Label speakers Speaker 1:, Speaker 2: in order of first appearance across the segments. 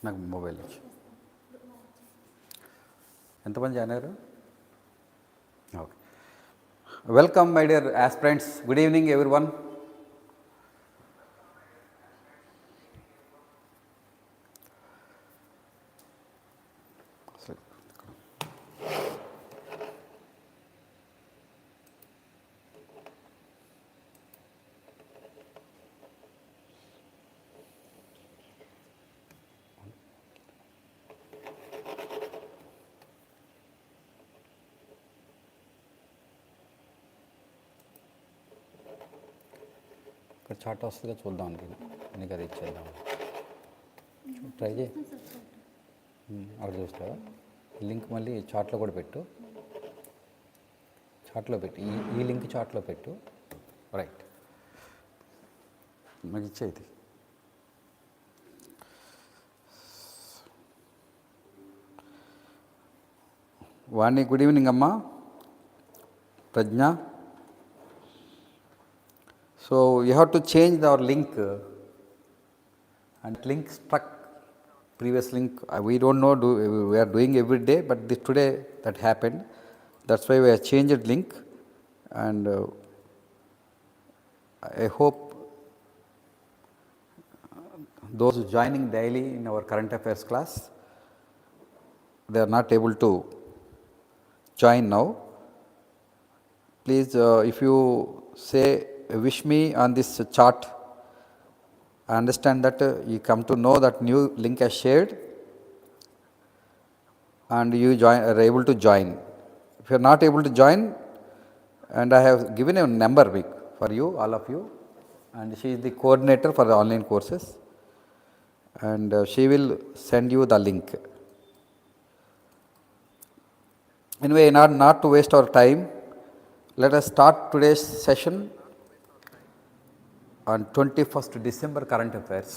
Speaker 1: నాకు మొబైల్ వచ్చి ఎంతమంది జాయిన్ అయ్యారు? Okay, welcome my dear aspirants. Good evening everyone. ఇక్కడ చాట్ వస్తుందో చూద్దాం అనుకున్నా, నీకు అది ఇచ్చేద్దాం. ట్రై చేయి, అక్కడ చూస్తావా? లింక్ మళ్ళీ చాట్లో కూడా పెట్టు, చాట్లో పెట్టు, ఈ లింక్ చాట్లో పెట్టు. రైట్, నాకు ఇచ్చేది. వాణి, గుడ్ ఈవినింగ్ అమ్మా. ప్రజ్ఞ. So you have to change our link, and link struck, previous link. We don't know, we are doing every day, but today that happened. That's why we have changed link, and I hope those joining daily in our current affairs class, they are not able to join now. Please, if you say wish me on this chart, I understand that you come to know that new link has shared and you are able to join. If you are not able to join, and I have given a number for you, all of you, and she is the coordinator for the online courses, and she will send you the link. Anyway, not to waste our time, let us start today's session on 21st December current affairs.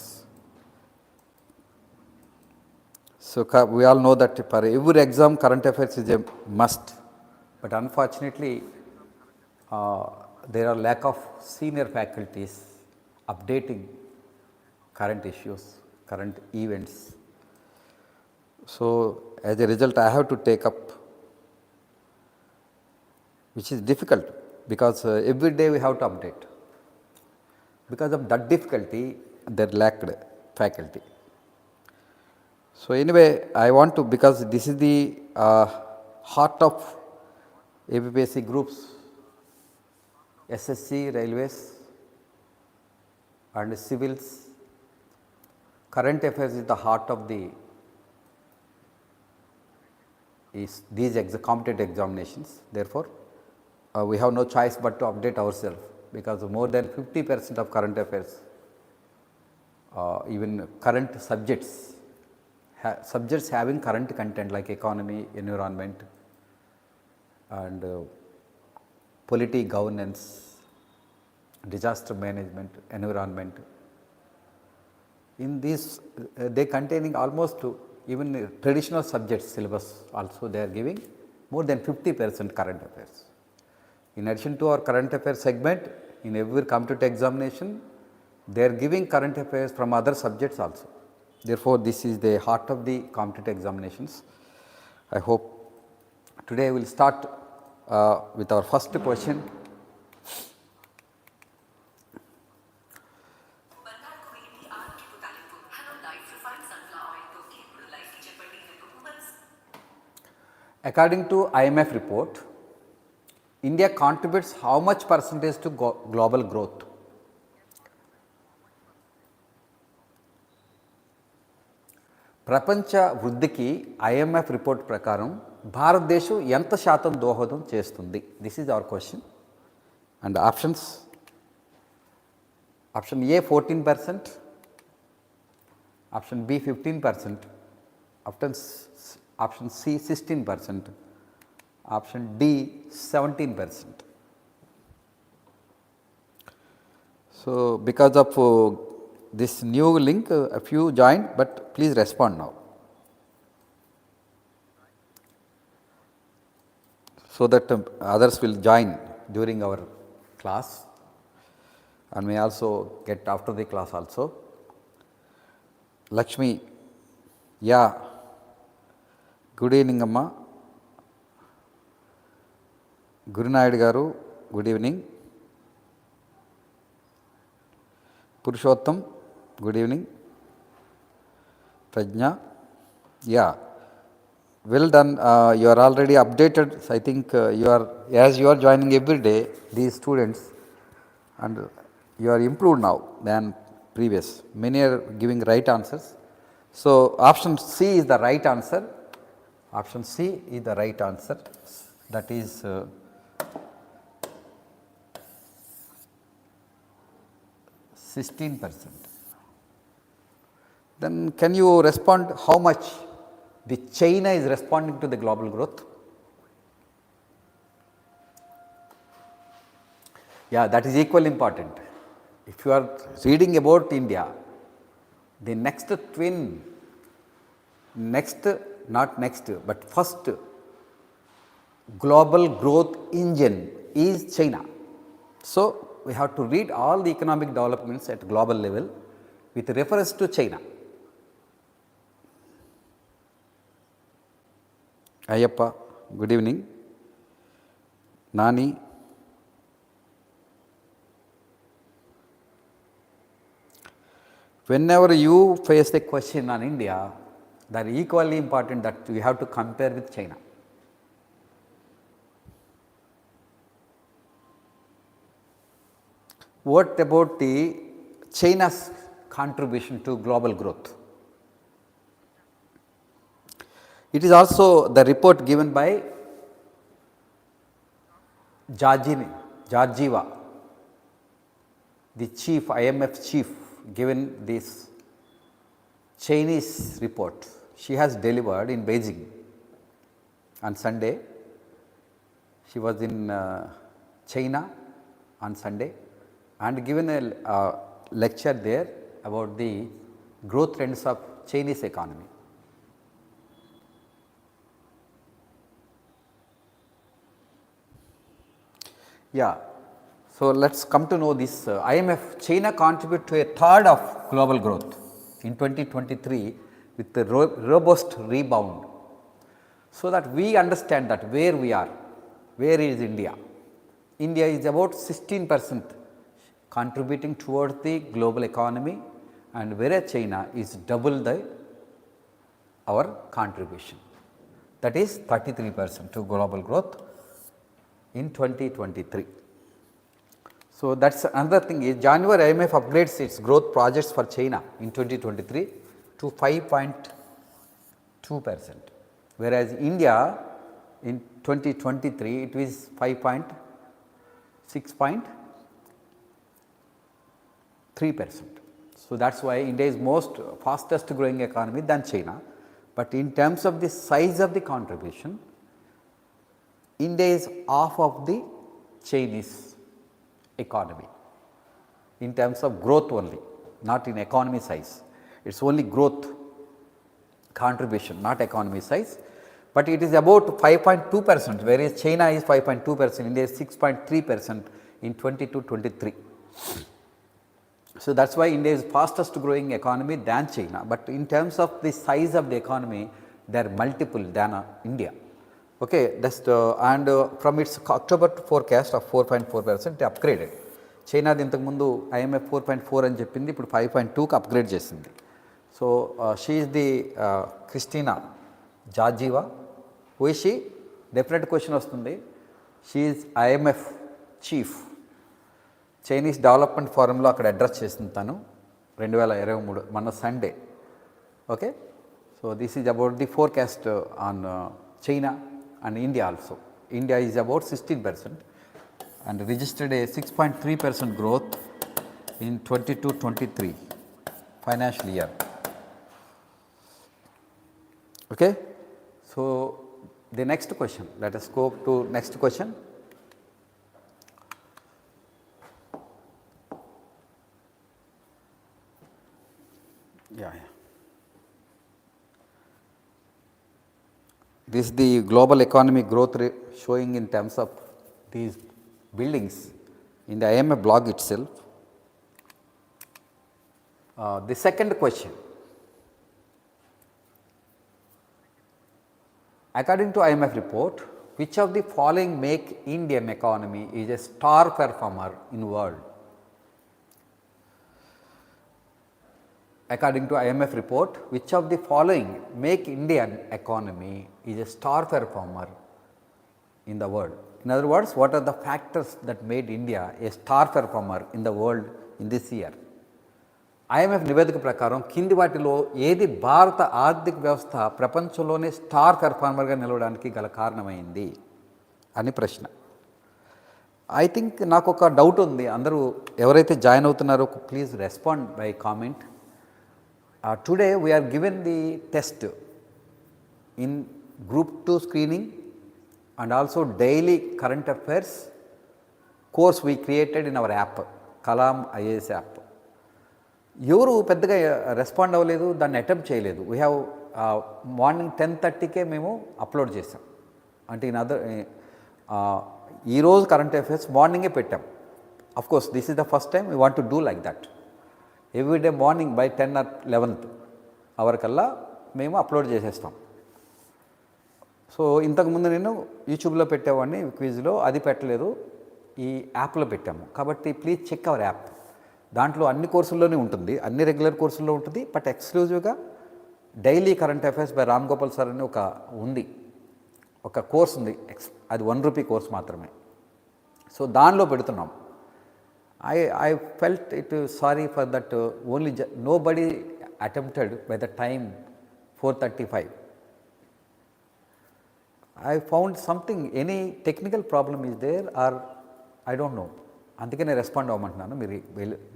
Speaker 1: So we all know that for every exam current affairs is a must, but unfortunately there are lack of senior faculties updating current issues, current events. So as a result I have to take up, which is difficult because every day we have to update. Because of that difficulty, there lacked faculty. So anyway, I want to, because this is the heart of IBPS groups, SSC, railways and civils. Current affairs is the heart of these competitive examinations. Therefore, we have no choice but to update ourselves, because more than 50% of current affairs, even current subjects having current content like economy, environment and polity, governance, disaster management, environment. In this they containing almost even traditional subjects syllabus also they are giving more than 50% current affairs. In addition to our current affairs segment, in every competitive examination, they are giving current affairs from other subjects also. Therefore, this is the heart of the competitive examinations. I hope today we will start with our first question. According to IMF report, India contributes how much percentage to global growth? ప్రపంచ వృద్ధికి IMF report ప్రకారం భారతదేశం ఎంత శాతం దోహదం చేస్తుంది? This is our question. And options: option A 14%, option B 15%, option C 16%, option D 17%. So because of this new link, a few joined, but please respond now, so that others will join during our class and may also get after the class also. Lakshmi, yeah, good evening అమ్మా. గురునాయుడు గారు good evening. Purushottam good evening. Pragna, yeah, well done. You are already updated. I think as you are joining every day, these students, and you are improved now than previous. Many are giving right answers. So option C is the right answer. Option C is the right answer. That is 16%. Then can you respond how much the China is responding to the global growth? Yeah, that is equally important. If you are reading about India, the first global growth engine is China. So we have to read all the economic developments at global level with reference to China. Ayyappa, good evening. Nani, whenever you face a question on India, that is equally important that you have to compare with China. What about the China's contribution to global growth? It is also the report given by Georgieva, the chief, IMF chief, given this Chinese report. She has delivered in Beijing on Sunday. She was in China on Sunday and given a lecture there about the growth trends of Chinese economy. Yeah, so let's come to know this. IMF, China contribute to a third of global growth in 2023 with a robust rebound. So that we understand that where we are, where is India? India is about 16% contributing towards the global economy, and whereas China is double our contribution, that is 33% to global growth in 2023. So that is another thing is January IMF upgrades its growth projects for China in 2023 to 5.2%, whereas India in 2023 it is 6.3%. So that is why India is most fastest growing economy than China, but in terms of the size of the contribution, India is half of the Chinese economy in terms of growth only, not in economy size. It is only growth contribution, not economy size, but it is about 5.2%, whereas China is 5.2%, India is 6.3% in 22-23. So that is why India is fastest growing economy than China, but in terms of the size of the economy, they are multiple than India. Okay, that's and from its October forecast of 4.4% upgraded. China ఇంతకు ముందు IMF 4.4 అని చెప్పింది, ఇప్పుడు 5.2కి upgrade చేసింది. So she is the Christina Georgieva. Who is she? Definite question వస్తుంది. She is IMF chief. Chinese development ఫోరంలో అక్కడ అడ్రస్ చేసింది తను 2023 మొన్న Sunday. Okay, so this is about the forecast on China and India also. India is about 16% and registered a 6.3% growth in 22-23 financial year. Okay, so the next question, let us go to next question. Yeah. This is the global economic growth rate showing in terms of these buildings in the IMF blog itself. The second question, According to IMF report, which of the following make Indian economy is a star performer in world? According to IMF report, which of the following make Indian economy is a star performer in the world? In other words, what are the factors that made India a star performer in the world in this year? IMF నివేదిక ప్రకారం కింది వాటిలో ఏది భారత ఆర్థిక వ్యవస్థ ప్రపంచంలోనే star పెర్ఫార్మర్గా నిలవడానికి గల కారణమైంది అని ప్రశ్న. ఐ థింక్ నాకు ఒక డౌట్ ఉంది, అందరూ ఎవరైతే జాయిన్ అవుతున్నారో please respond by comment. Today we are given the test in group 2 screening and also daily current affairs course we created in our app, Kalam IAS app. ఎవరు పెద్దగా రెస్పాండ్ అవ్వలేదు, దాన్ని అటెంప్ట్ చేయలేదు. వీ హ్యావ్ మార్నింగ్ 10:30కే మేము upload చేసాం. అంటే ఈరోజు current affairs మార్నింగే పెట్టాం. Of course this is the first time we want to do like that. Everyday morning by 10 or 11th hour కల్లా మేము అప్లోడ్ చేసేస్తాం. సో ఇంతకుముందు నేను యూట్యూబ్లో పెట్టేవాడిని క్విజ్లో, అది పెట్టలేదు, ఈ యాప్లో పెట్టాము. కాబట్టి ప్లీజ్ చెక్ అవర్ యాప్. దాంట్లో అన్ని కోర్సుల్లోనే ఉంటుంది, అన్ని రెగ్యులర్ కోర్సుల్లో ఉంటుంది, బట్ ఎక్స్క్లూజివ్గా daily current affairs by Ram Gopal sir అని ఒక కోర్స్ ఉంది. అది ₹1 కోర్స్ మాత్రమే. సో దానిలో పెడుతున్నాం. I felt it sorry for that only nobody attempted by the time 4:35. I found something, any technical problem is there or I don't know. అందుకనే respond అవ్వమంటున్నాను.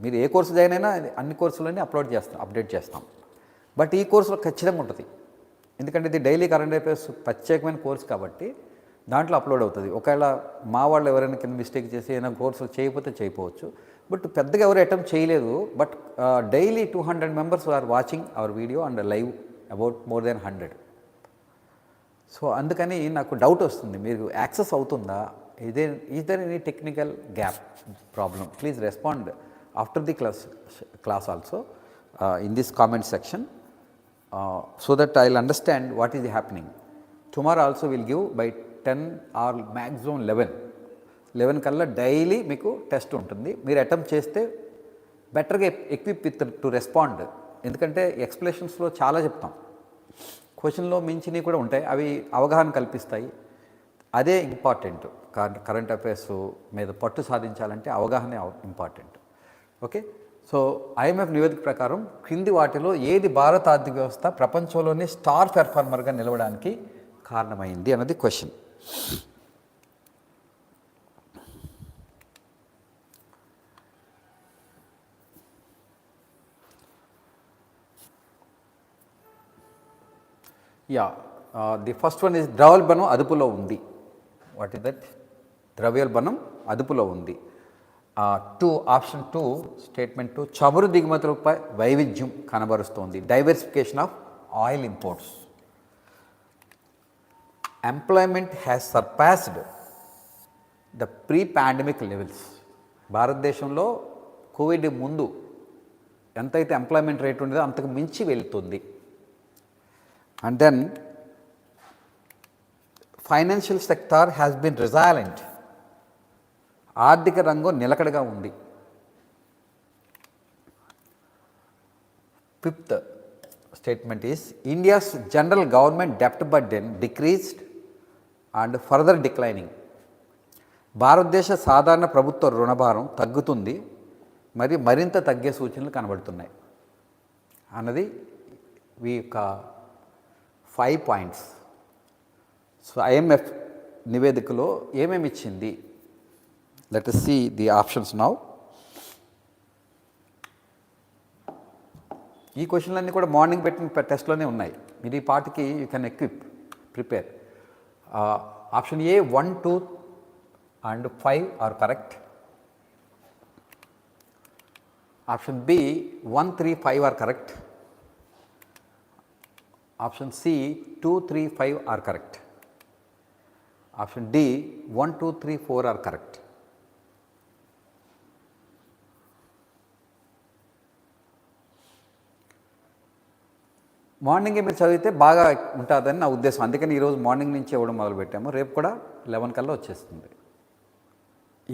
Speaker 1: మీరు ఏ course join అయినా అన్ని కోర్సులన్నీ update చేస్తాం. But ఈ కోర్సులో ఖచ్చితంగా ఉంటుంది, ఎందుకంటే ఇది డైలీ కరెంట్ అఫైర్స్ ప్రత్యేకమైన కోర్సు కాబట్టి దాంట్లో అప్లోడ్ అవుతుంది. ఒకవేళ మా వాళ్ళు ఎవరైనా కింద మిస్టేక్ చేసి ఏదైనా కోర్సులు చేయకపోతే చేయకపోవచ్చు, బట్ పెద్దగా ఎవరు అటెంప్ట్ చేయలేదు. But daily 200 members are watching our video and live about more than 100. So అందుకని నాకు డౌట్ వస్తుంది, మీరు యాక్సెస్ అవుతుందా, is there any technical gap problem? Please respond after the class also in this comment section so that I will understand what is happening. Tomorrow also will give by 10 or maximum 11 కల్లా daily మీకు test ఉంటుంది. మీరు attempt చేస్తే బెటర్గా equip with to respond, ఎందుకంటే ఎక్స్ప్లెనేషన్స్లో చాలా చెప్తాం, క్వశ్చన్లో మించినవి కూడా ఉంటాయి, అవి అవగాహన కల్పిస్తాయి. అదే ఇంపార్టెంట్. కరెంట్ అఫైర్స్ మీద పట్టు సాధించాలంటే అవగాహన ఇంపార్టెంట్. ఓకే, సో ఐఎంఎఫ్ నివేదిక ప్రకారం క్రింది వాటిలో ఏది భారత ఆర్థిక వ్యవస్థ ప్రపంచంలోనే స్టార్ పెర్ఫార్మర్గా నిలవడానికి కారణమైంది అన్నది question. The first one is ద్రవ్యోల్బణం అదుపులో ఉంది. What is that? ద్రవ్యోల్బణం అదుపులో ఉంది. ఆప్షన్ 2 స్టేట్మెంట్ 2 చమురు దిగుమతులపై వైవిధ్యం కనబరుస్తోంది. Diversification of oil imports. Employment has surpassed the pre pandemic levels. భారతదేశంలో కోవిడ్ ముందు ఎంతైతే ఎంప్లాయ్మెంట్ రేట్ ఉండేదో అంతకు మించి వెళ్తుంది. And then financial sector has been resilient. ఆర్థిక రంగం నిలకడగా ఉంది. 5th statement is India's general government debt burden decreased and further declining. భారతదేశ సాధారణ ప్రభుత్వ రుణభారం తగ్గుతుంది మరియు మరింత తగ్గే సూచనలు కనబడుతున్నాయి అన్నది యొక్క 5 points. సో ఐఎంఎఫ్ నివేదికలో ఏమేమి ఇచ్చింది? Let us see the options now. ఈ క్వశ్చన్లన్నీ కూడా మార్నింగ్ పెట్టిన టెస్ట్లోనే ఉన్నాయి. మీరు ఈ పార్ట్కి you can prepare. Option A 1, 2 and 5 are correct. Option B 1, 3, 5 are correct. Option C 2, 3, 5 are correct. Option D 1, 2, 3, 4 are correct. మార్నింగే మీరు చదివితే బాగా ఉంటుందని నా ఉద్దేశం. అందుకని ఈరోజు మార్నింగ్ నుంచి ఇవ్వడం మొదలుపెట్టాము. రేపు కూడా 11 కల్లా వచ్చేస్తుంది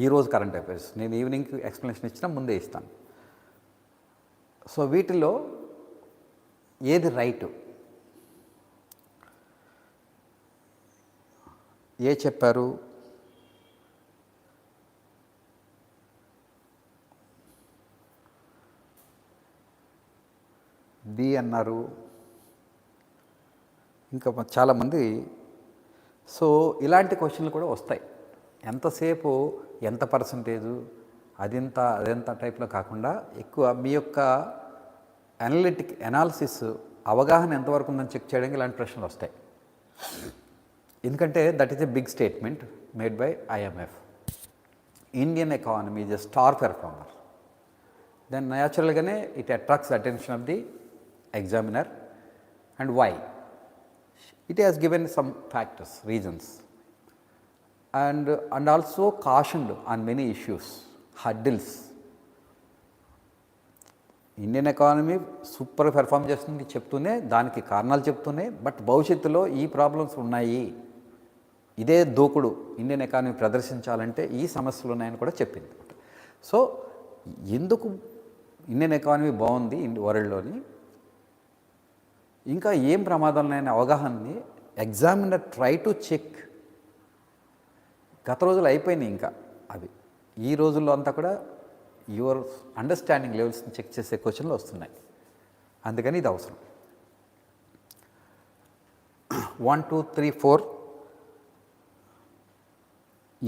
Speaker 1: ఈరోజు కరెంట్ అఫైర్స్. నేను ఈవినింగ్కి ఎక్స్ప్లెనేషన్ ఇచ్చినా ముందే ఇస్తాను. సో వీటిలో ఏది రైటు, ఏ చెప్పారు, బి అన్నారు, ఇంకా చాలామంది. సో ఇలాంటి క్వశ్చన్లు కూడా వస్తాయి. ఎంతసేపు ఎంత పర్సంటేజు అదెంత టైప్లో కాకుండా ఎక్కువ మీ యొక్క అనాలిసిస్ అవగాహన ఎంతవరకు ఉందని చెక్ చేయడానికి ఇలాంటి ప్రశ్నలు వస్తాయి. ఎందుకంటే that is a big statement made by IMF. Indian economy is a star performer. Then న్యాచురల్గానే it attracts attention of the examiner. And why? It has given some factors, reasons, and also cautioned on many issues, hurdles. Indian economy super perform చేస్తుంది చెప్తూనే, దానికి కారణాలు చెప్తూనే, but భవిష్యత్తులో ఈ problems ఉన్నాయి, ఇదే దూకుడు ఇండియన్ ఎకానమీ ప్రదర్శించాలంటే ఈ సమస్యలు ఉన్నాయని కూడా చెప్పింది. సో ఎందుకు ఇండియన్ ఎకానమీ బాగుంది వరల్డ్లోని, ఇంకా ఏం ప్రమాదాలైన అవగాహనని ఎగ్జామినర్ ట్రై టు చెక్. గత రోజులు అయిపోయినాయి, ఇంకా అవి ఈ రోజుల్లో అంతా కూడా యువర్ అండర్స్టాండింగ్ లెవెల్స్ని చెక్ చేసే క్వశ్చన్లు వస్తున్నాయి. అందుకని ఇది అవసరం. 1 2 3 4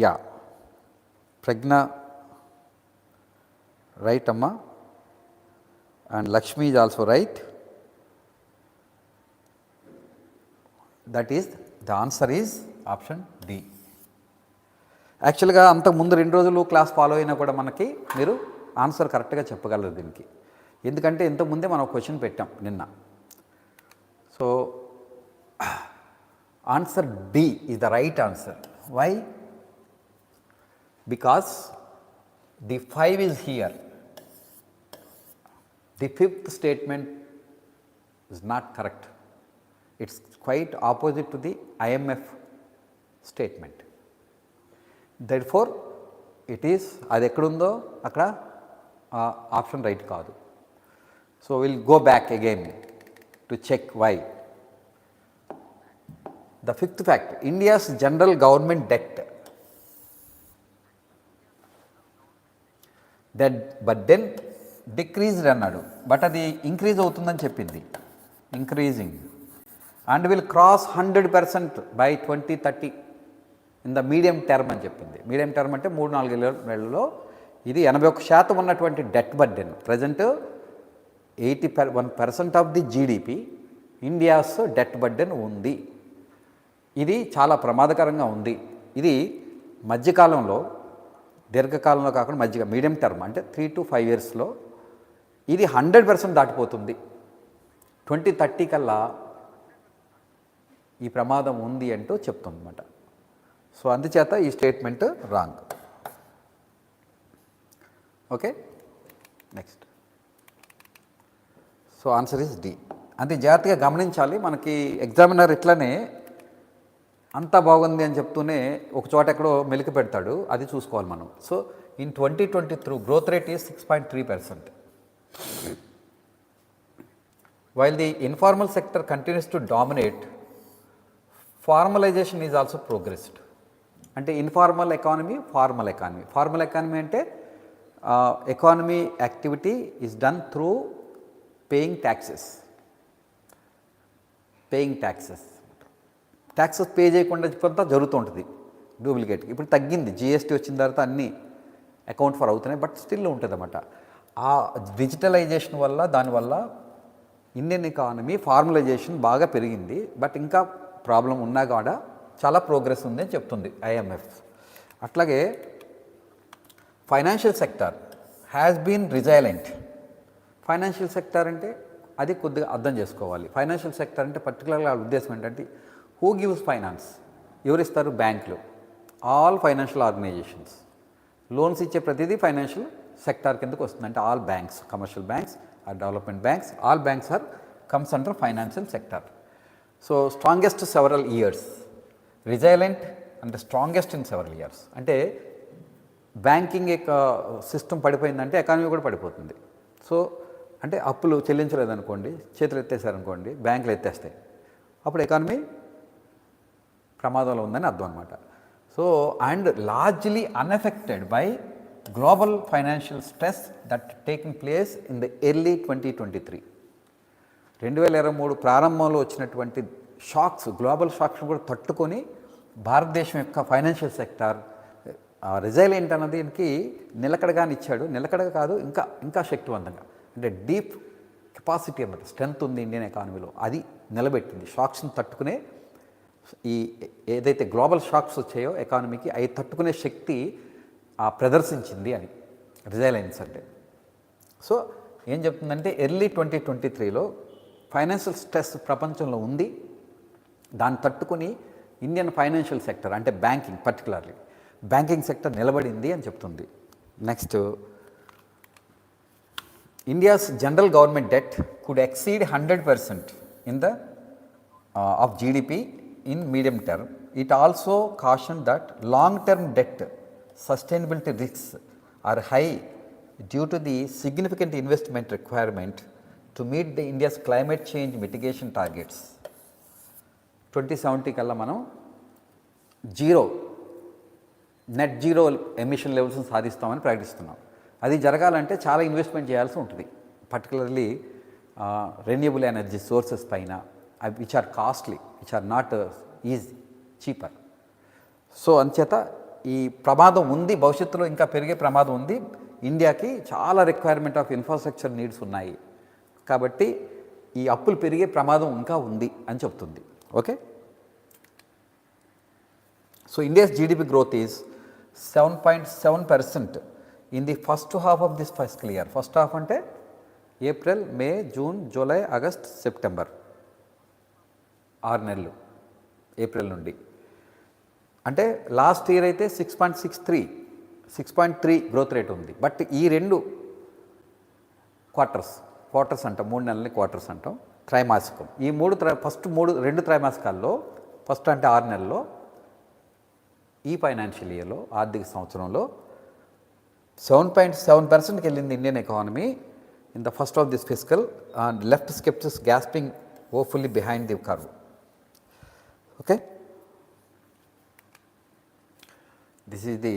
Speaker 1: యా ప్రజ్ఞ రైట్ అమ్మా, and Lakshmi is also right. That is the answer is option D. యాక్చువల్గా అంతకుముందు 2 రోజులు క్లాస్ ఫాలో అయినా కూడా మనకి మీరు ఆన్సర్ కరెక్ట్గా చెప్పగలరు దీనికి. ఎందుకంటే ఇంతకుముందే మనం క్వశ్చన్ పెట్టాం నిన్న. So answer D is the right answer. Why? Because the 5 is here. The 5th statement is not correct. It's quite opposite to the IMF statement. Therefore, it is అది ఎక్కడుందో అక్కడ ఆప్షన్ రైట్ కాదు. So will go back again to check why. The 5th fact, India's general government debt but then decreased అన్నాడు, but అది increase అవుతుందని చెప్పింది, increasing, and will cross 100% by 2030 in the medium term అని చెప్పింది. Medium term అంటే 3-4 ఏళ్లలో ఇది 81% ఉన్నటువంటి debt burden. Present 81% of the GDP India's debt burden ఉంది. ఇది చాలా ప్రమాదకరంగా ఉంది. ఇది మధ్యకాలంలో, దీర్ఘకాలంలో కాకుండా మీడియం టర్మ్ అంటే 3 to 5 ఇయర్స్లో ఇది 100% దాటిపోతుంది. 2030 కల్లా ఈ ప్రమాదం ఉంది అంటూ చెప్తుందన్నమాట. సో అందుచేత ఈ statement wrong. Okay, next. So answer is D. అంతే జాగ్రత్తగా గమనించాలి. మనకి ఎగ్జామినర్ ఇట్లనే అంతా బాగుంది అని చెప్తూనే ఒక చోట ఎక్కడో మెలికి పెడతాడు, అది చూసుకోవాలి మనం. So in 2023 growth rate is 6.3%. While the informal sector continues to dominate, formalization is also progressed. అంటే informal economy, formal economy. Formal economy అంటే economy activity is done through paying taxes. Taxes pay చేయకుండా కొంత జరుగుతూ ఉంటుంది duplicate. ఇప్పుడు తగ్గింది, GST వచ్చిన తర్వాత అన్నీ అకౌంట్ ఫర్ అవుతున్నాయి, బట్ స్టిల్ ఉంటుంది అన్నమాట. ఆ డిజిటలైజేషన్ వల్ల, దానివల్ల ఇండియన్ ఎకానమీ ఫార్మలైజేషన్ బాగా పెరిగింది. బట్ ఇంకా ప్రాబ్లం ఉన్నా కూడా చాలా ప్రోగ్రెస్ ఉంది అని చెప్తుంది IMF. అట్లాగే financial sector has been resilient. Financial sector అంటే అది కొద్దిగా అర్థం చేసుకోవాలి. ఫైనాన్షియల్ సెక్టర్ అంటే పర్టికులర్గా ఉద్దేశం ఏంటంటే హూ గివ్స్ ఫైనాన్స్, ఎవరిస్తారు? బ్యాంకులు. ఆల్ ఫైనాన్షియల్ ఆర్గనైజేషన్స్ లోన్స్ ఇచ్చే ప్రతిదీ ఫైనాన్షియల్ సెక్టార్ కిందకు వస్తుంది. అంటే all banks, commercial banks or development banks, all banks or comes under financial sector. So strongest several years, resilient and strongest in several years. అంటే banking యొక్క system పడిపోయిందంటే economy కూడా పడిపోతుంది. So అంటే అప్పులు చెల్లించలేదనుకోండి, చేతులు ఎత్తేసారనుకోండి, బ్యాంకులు ఎత్తేస్తాయి, అప్పుడు ఎకానమీ ప్రమాదంలో ఉందని అర్థం అనమాట. So and largely unaffected by global financial stress that taking place in the early 2023. 2023 ప్రారంభంలో వచ్చినటువంటి షాక్స్, గ్లోబల్ షాక్స్ కూడా తట్టుకొని భారతదేశం యొక్క ఫైనాన్షియల్ సెక్టార్ రిజైలెంట్ అన్నదానికి నిలకడగాని ఇచ్చాడు. నిలకడగా కాదు, ఇంకా శక్తివంతంగా, అంటే డీప్ కెపాసిటీ అన్నమాట, స్ట్రెంత్ ఉంది ఇండియన్ ఎకానమీలో, అది నిలబెట్టింది. షాక్స్ని తట్టుకునే, ఈ ఏదైతే గ్లోబల్ షాక్స్ వచ్చాయో ఎకానమీకి, అవి తట్టుకునే శక్తి ప్రదర్శించింది అని రిజైలెన్స్ అంటే. సో ఏం చెప్తుందంటే ఎర్లీ 2023లో ఫైనాన్షియల్ స్ట్రెస్ ప్రపంచంలో ఉంది, దాన్ని తట్టుకుని ఇండియన్ ఫైనాన్షియల్ సెక్టర్ అంటే బ్యాంకింగ్, పర్టికులర్లీ బ్యాంకింగ్ సెక్టర్ నిలబడింది అని చెప్తుంది. Next, India's general government debt could exceed 100% in the of GDP in medium term. It also caution that long term debt sustainability risks are high due to the significant investment requirement to meet the India's climate change mitigation targets. 2070 కల్లా మనం net zero emission లెవెల్స్ని సాధిస్తామని ప్రకటిస్తున్నాం. అది జరగాలంటే చాలా investment చేయాల్సి ఉంటుంది, particularly renewable energy sources పైన, which are costly, which are not easy, cheaper. So అంచేత ఈ ప్రమాదం ఉంది, భవిష్యత్తులో ఇంకా పెరిగే ప్రమాదం ఉంది. ఇండియాకి చాలా రిక్వైర్మెంట్ ఆఫ్ ఇన్ఫ్రాస్ట్రక్చర్ నీడ్స్ ఉన్నాయి, కాబట్టి ఈ అప్పులు పెరిగే ప్రమాదం ఇంకా ఉంది అని చెప్తుంది. Okay, so India's GDP growth is 7.7% in the first half of this fiscal year. First half అంటే ఏప్రిల్, మే, జూన్, జూలై, ఆగస్ట్, సెప్టెంబర్, 6 నెలలు, ఏప్రిల్ నుండి. అంటే లాస్ట్ ఇయర్ అయితే 6.3 గ్రోత్ రేట్ ఉంది. బట్ ఈ 2 క్వార్టర్స్ అంటాం, 3 నెలలని క్వార్టర్స్ అంటాం, త్రైమాసికం. ఈ 2 త్రైమాసికాల్లో, ఫస్ట్ అంటే 6 నెలల్లో, ఈ ఫైనాన్షియల్ ఇయర్లో, ఆర్థిక సంవత్సరంలో 7.7%కి వెళ్ళింది Indian economy in the first of this fiscal, and left sceptics gasping hopefully behind the curve. Okay, this is the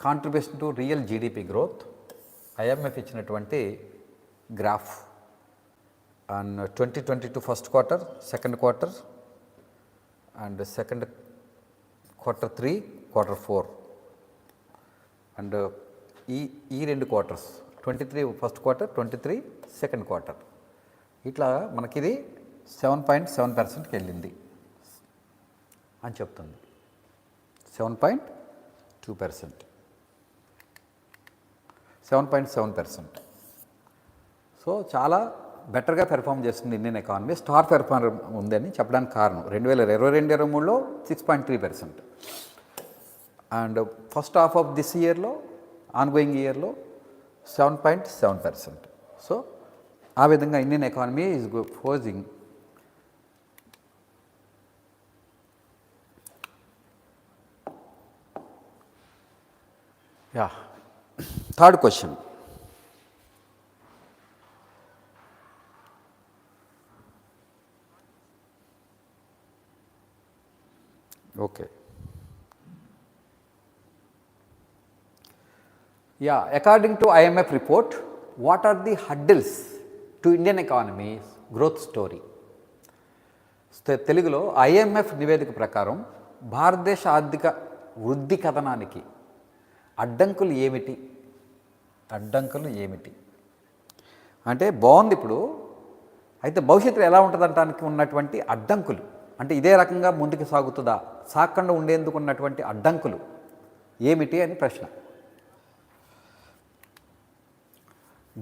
Speaker 1: contribution to real GDP growth. IMF ఇచ్చినటువంటి graph and 2022 first quarter, second quarter, and second quarter 3, quarter 4, and ఈ 2 quarters, 23 first quarter, 23 second quarter, ఇట్లా మనకిది 7.7%కి వెళ్ళింది అని చెప్తుంది. 7.2%, 7.7%. So చాలా బెటర్గా perform చేస్తుంది ఇండియన్ ఎకానమీ, స్టార్ పెర్ఫార్మర్ ఉందని చెప్పడానికి కారణం 2022-23లో 6.3%, and first half of this ఇయర్లో, ఆన్గోయింగ్ ఇయర్లో 7.7%. సో ఆ విధంగా Indian economy is forging. Yeah, third question. Okay. Yeah, according to IMF report, what are the hurdles to Indian economy's growth story? తెలుగులో IMF నివేదిక ప్రకారం భారతదేశ ఆర్థిక వృద్ధి కథనానికి అడ్డంకులు ఏమిటి అంటే బాగుంది ఇప్పుడు, అయితే భవిష్యత్తులో ఎలా ఉంటుందంటానికి ఉన్నటువంటి అడ్డంకులు, అంటే ఇదే రకంగా ముందుకు సాగుతుందా, సాగకుండా ఉండేందుకు ఉన్నటువంటి అడ్డంకులు ఏమిటి అని ప్రశ్న.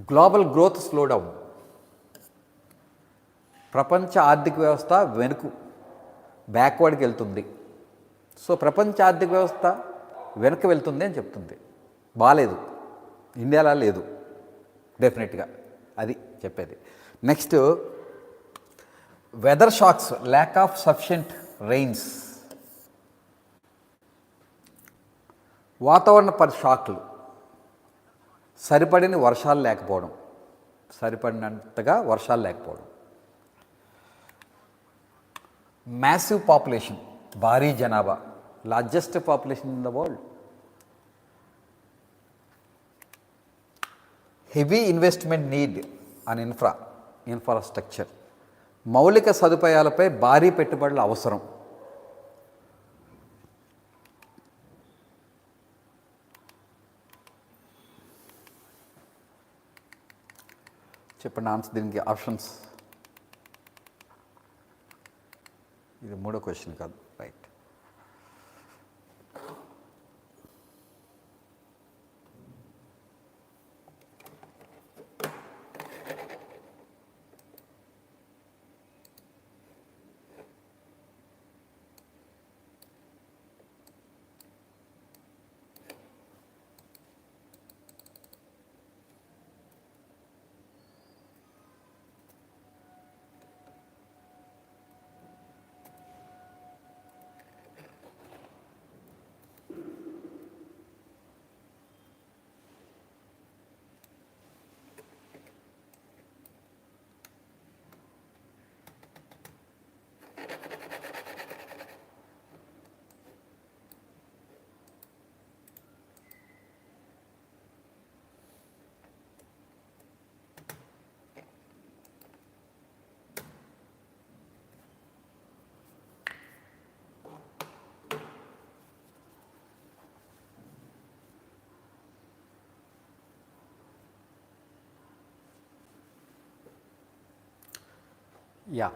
Speaker 1: గ్లోబల్ గ్రోత్ స్లోడౌన్, ప్రపంచ ఆర్థిక వ్యవస్థ బ్యాక్వర్డ్కి వెళ్తుంది. సో ప్రపంచ ఆర్థిక వ్యవస్థ వెనక్కి వెళ్తుంది అని చెప్తుంది. బాలేదు, ఇండియాలో లేదు, డెఫినెట్గా అది చెప్పేది. Next weather shocks, lack of sufficient rains. వాతావరణ షాక్లు, సరిపడిన వర్షాలు లేకపోవడం, సరిపడినంతగా వర్షాలు లేకపోవడం. మ్యాసివ్ పాపులేషన్, భారీ జనాభా, largest population in the world. Heavy investment need on infrastructure, మౌలిక సదుపాయాలపై భారీ పెట్టుబడుల అవసరం. చెప్పండి ఆన్సర్ దీనికి ఆప్షన్స్. ఇది మూడో క్వశ్చన్ కాదు, రైట్. యా,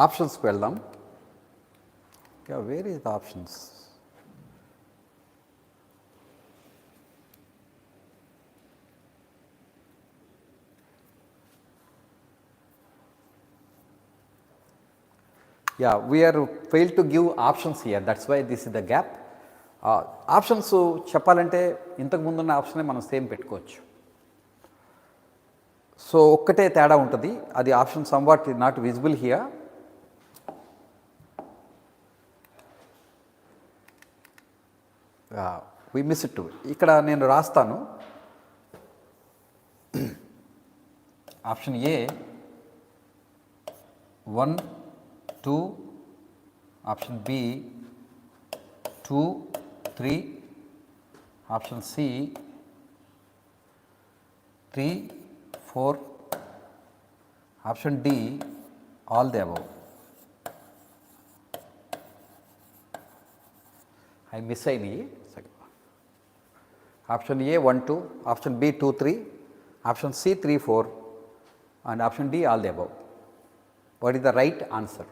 Speaker 1: ఆప్షన్స్కి వెళ్దాం. Yeah, where is the options? Yeah, we are failed to give options here. That's why this is the gap. Options చెప్పాలంటే ఇంతకు ముందున్న ఆప్షనే మనం సేమ్ పెట్టుకోవచ్చు. సో ఒక్కటే తేడా ఉంటుంది, అది option somewhat not visible here. We miss it. ఇక్కడ నేను రాస్తాను. Option A 1, 2, option B 2, 3, option C 3, 4, option D all the above. అవి మిస్ అయినాయి. Option A 1, 2, option B 2, 3, option C 3, 4 and option D all the above. What is the right answer?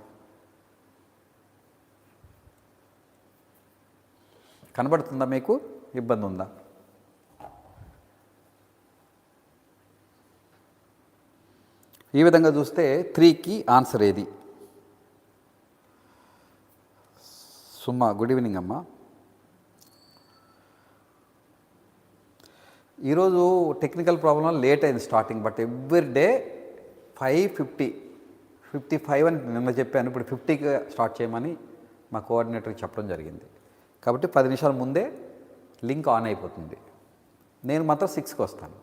Speaker 1: కనబడుతుందా మీకు? ఇబ్బంది ఉందా? ఈ విధంగా చూస్తే 3కి ఆన్సర్ ఏది? సుమా, గుడ్ ఈవినింగ్ అమ్మా. ఈరోజు టెక్నికల్ ప్రాబ్లం లేట్ అయింది స్టార్టింగ్, బట్ ఎవ్రీ డే 5:50, 55 అని నిన్న చెప్పాను. ఇప్పుడు 50కి స్టార్ట్ చేయమని మా కోఆర్డినేటర్కి చెప్పడం జరిగింది. కాబట్టి 10 నిమిషాల ముందే లింక్ ఆన్ అయిపోతుంది. నేను మాత్రం 6కి వస్తాను.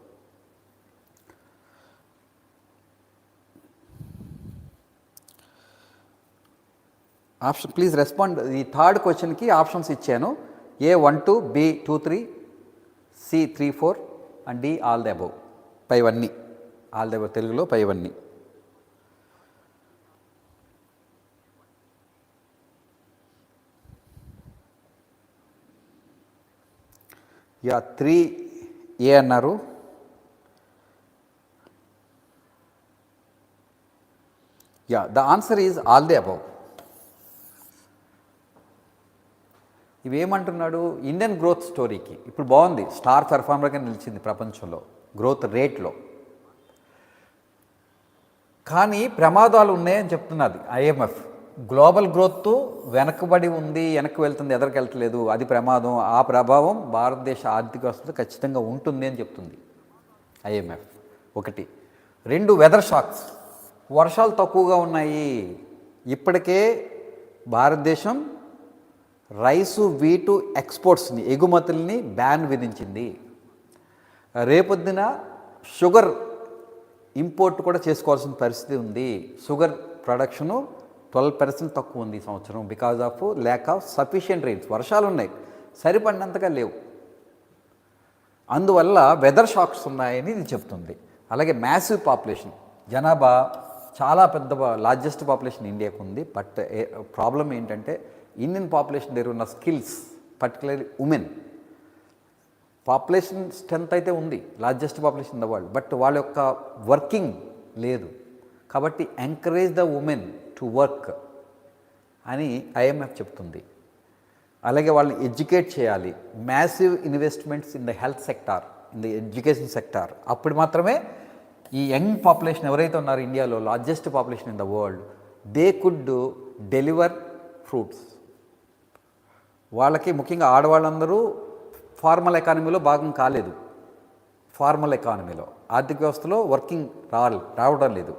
Speaker 1: Option please respond. ఈ థర్డ్ క్వశ్చన్కి ఆప్షన్స్ ఇచ్చాను. A 1, 2, B 2, 3, C 3, 4 and D all the above. పైవన్నీ ఆల్ ది అబౌవ్, తెలుగులో పైవన్నీ. యా, 3A అన్నారు. Yeah, the answer is all the above. ఇవేమంటున్నాడు? ఇండియన్ గ్రోత్ స్టోరీకి ఇప్పుడు బాగుంది, స్టార్ పెర్ఫార్మర్గా నిలిచింది ప్రపంచంలో గ్రోత్ రేట్లో. కానీ ప్రమాదాలు ఉన్నాయని చెప్తున్నది IMF. గ్లోబల్ గ్రోత్ వెనకబడి ఉంది, వెనక్కి వెళ్తుంది, ఎదరికి వెళ్తలేదు, అది ప్రమాదం. ఆ ప్రభావం భారతదేశ ఆర్థిక వ్యవస్థలో ఖచ్చితంగా ఉంటుంది అని చెప్తుంది IMF. ఒకటి. 2 వెదర్ షాక్స్. వర్షాలు తక్కువగా ఉన్నాయి. ఇప్పటికే భారతదేశం రైసు వీటు ఎక్స్పోర్ట్స్ని ఎగుమతుల్ని బ్యాన్ విధించింది. రేపొద్దున షుగర్ ఇంపోర్ట్ కూడా చేసుకోవాల్సిన పరిస్థితి ఉంది. షుగర్ ప్రొడక్షను 12% తక్కువ ఉంది ఈ సంవత్సరం because of lack of sufficient rains. వర్షాలు ఉన్నాయి, సరిపడినంతగా లేవు. అందువల్ల వెదర్ షాక్స్ ఉన్నాయని ఇది చెప్తుంది. అలాగే మ్యాసివ్ పాపులేషన్, జనాభా చాలా పెద్ద లార్జెస్ట్ పాపులేషన్ ఇండియాకు ఉంది. బట్ ప్రాబ్లం ఏంటంటే ఇండియన్ పాపులేషన్ దగ్గర ఉన్న skills, particularly women population strength అయితే ఉంది, largest population in the world, but వాళ్ళ యొక్క వర్కింగ్ లేదు. కాబట్టి encourage the women to work అని ఐఎంఎఫ్ చెప్తుంది. అలాగే వాళ్ళని ఎడ్యుకేట్ చేయాలి. Massive investments in the health sector, in the education sector. అప్పుడు మాత్రమే ఈ యంగ్ పాపులేషన్ ఎవరైతే ఉన్నారో ఇండియాలో largest population in the world, they could deliver fruits. వాళ్ళకి ముఖ్యంగా ఆడవాళ్ళందరూ ఫార్మల్ ఎకానమీలో భాగం కాలేదు. ఫార్మల్ ఎకానమీలో ఆర్థిక వ్యవస్థలో వర్కింగ్ రావడం లేదు.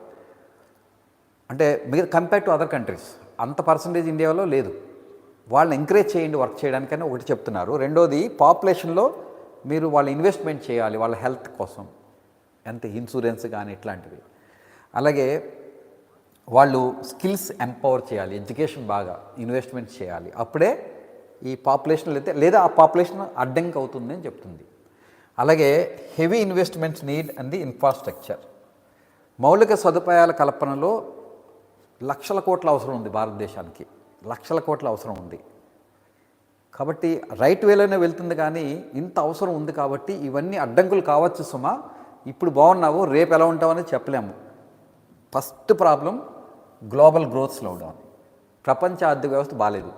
Speaker 1: అంటే మీరు కంపేర్ టు అదర్ కంట్రీస్ అంత పర్సంటేజ్ ఇండియాలో లేదు. వాళ్ళని ఎంకరేజ్ చేయండి వర్క్ చేయడానికని ఒకటి చెప్తున్నారు. రెండోది పాపులేషన్లో మీరు వాళ్ళ ఇన్వెస్ట్మెంట్ చేయాలి వాళ్ళ హెల్త్ కోసం, ఎంత ఇన్సూరెన్స్ కానీ ఇట్లాంటివి. అలాగే వాళ్ళు స్కిల్స్ ఎంపవర్ చేయాలి, ఎడ్యుకేషన్ బాగా ఇన్వెస్ట్మెంట్ చేయాలి. అప్పుడే ఈ పాపులేషన్ అయితే లేదా ఆ పాపులేషన్ అడ్డంకి అవుతుంది అని చెప్తుంది. అలాగే heavy investments need and the infrastructure. మౌలిక సదుపాయాల కల్పనలో లక్షల కోట్ల అవసరం ఉంది భారతదేశానికి, లక్షల కోట్ల అవసరం ఉంది. కాబట్టి రైట్ వేలోనే వెళ్తుంది, కానీ ఇంత అవసరం ఉంది కాబట్టి ఇవన్నీ అడ్డంకులు కావచ్చు సుమా. ఇప్పుడు బాగున్నావు, రేపు ఎలా ఉంటావని చెప్పలేము. First problem global growth slow down. ప్రపంచ ఆర్థిక వ్యవస్థ బాగాలేదు,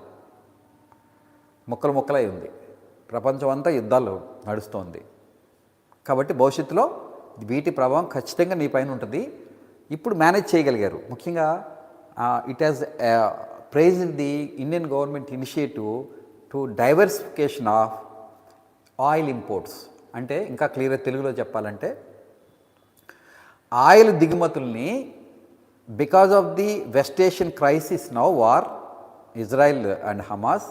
Speaker 1: ముక్కలై ఉంది. ప్రపంచం అంతా యుద్ధాలు నడుస్తోంది. కాబట్టి భవిష్యత్తులో వీటి ప్రభావం ఖచ్చితంగా నీ పైన ఉంటుంది. ఇప్పుడు మేనేజ్ చేయగలిగారు. ముఖ్యంగా it has praised the Indian government initiative to diversification of oil imports. అంటే ఇంకా క్లియర్గా తెలుగులో చెప్పాలంటే ఆయిల్ దిగుమతుల్ని because of the West Asian crisis now war Israel and Hamas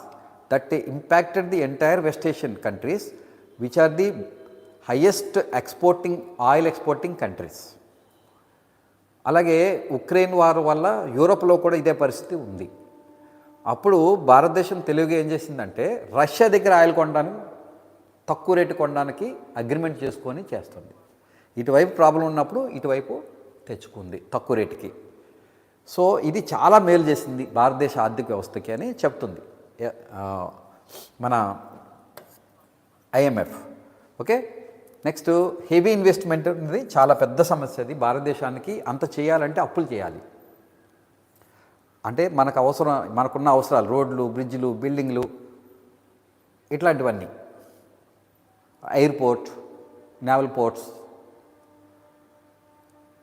Speaker 1: that impacted the entire West Asian countries, which are the highest oil exporting countries. అలాగే Ukraine war వల్ల యూరోప్లో కూడా ఇదే పరిస్థితి ఉంది. అప్పుడు భారతదేశం తెలుగుగా ఏం చేసిందంటే రష్యా దగ్గర ఆయిల్ కొనడానికి, తక్కువ రేటు కొనడానికి అగ్రిమెంట్ చేసుకొని చేస్తుంది. ఇటువైపు ప్రాబ్లం ఉన్నప్పుడు ఇటువైపు తెచ్చుకుంది తక్కువ రేటుకి. సో ఇది చాలా మేలు చేసింది భారతదేశ ఆర్థిక వ్యవస్థకి అని చెప్తుంది మన IMF. Okay, next heavy investment అనేది చాలా పెద్ద సమస్య. అది భారతదేశానికి అంత చేయాలంటే అప్పులు చేయాలి. అంటే మనకున్న అవసరాలు రోడ్లు, బ్రిడ్జ్లు, బిల్డింగ్లు ఇట్లాంటివన్నీ, airport, naval ports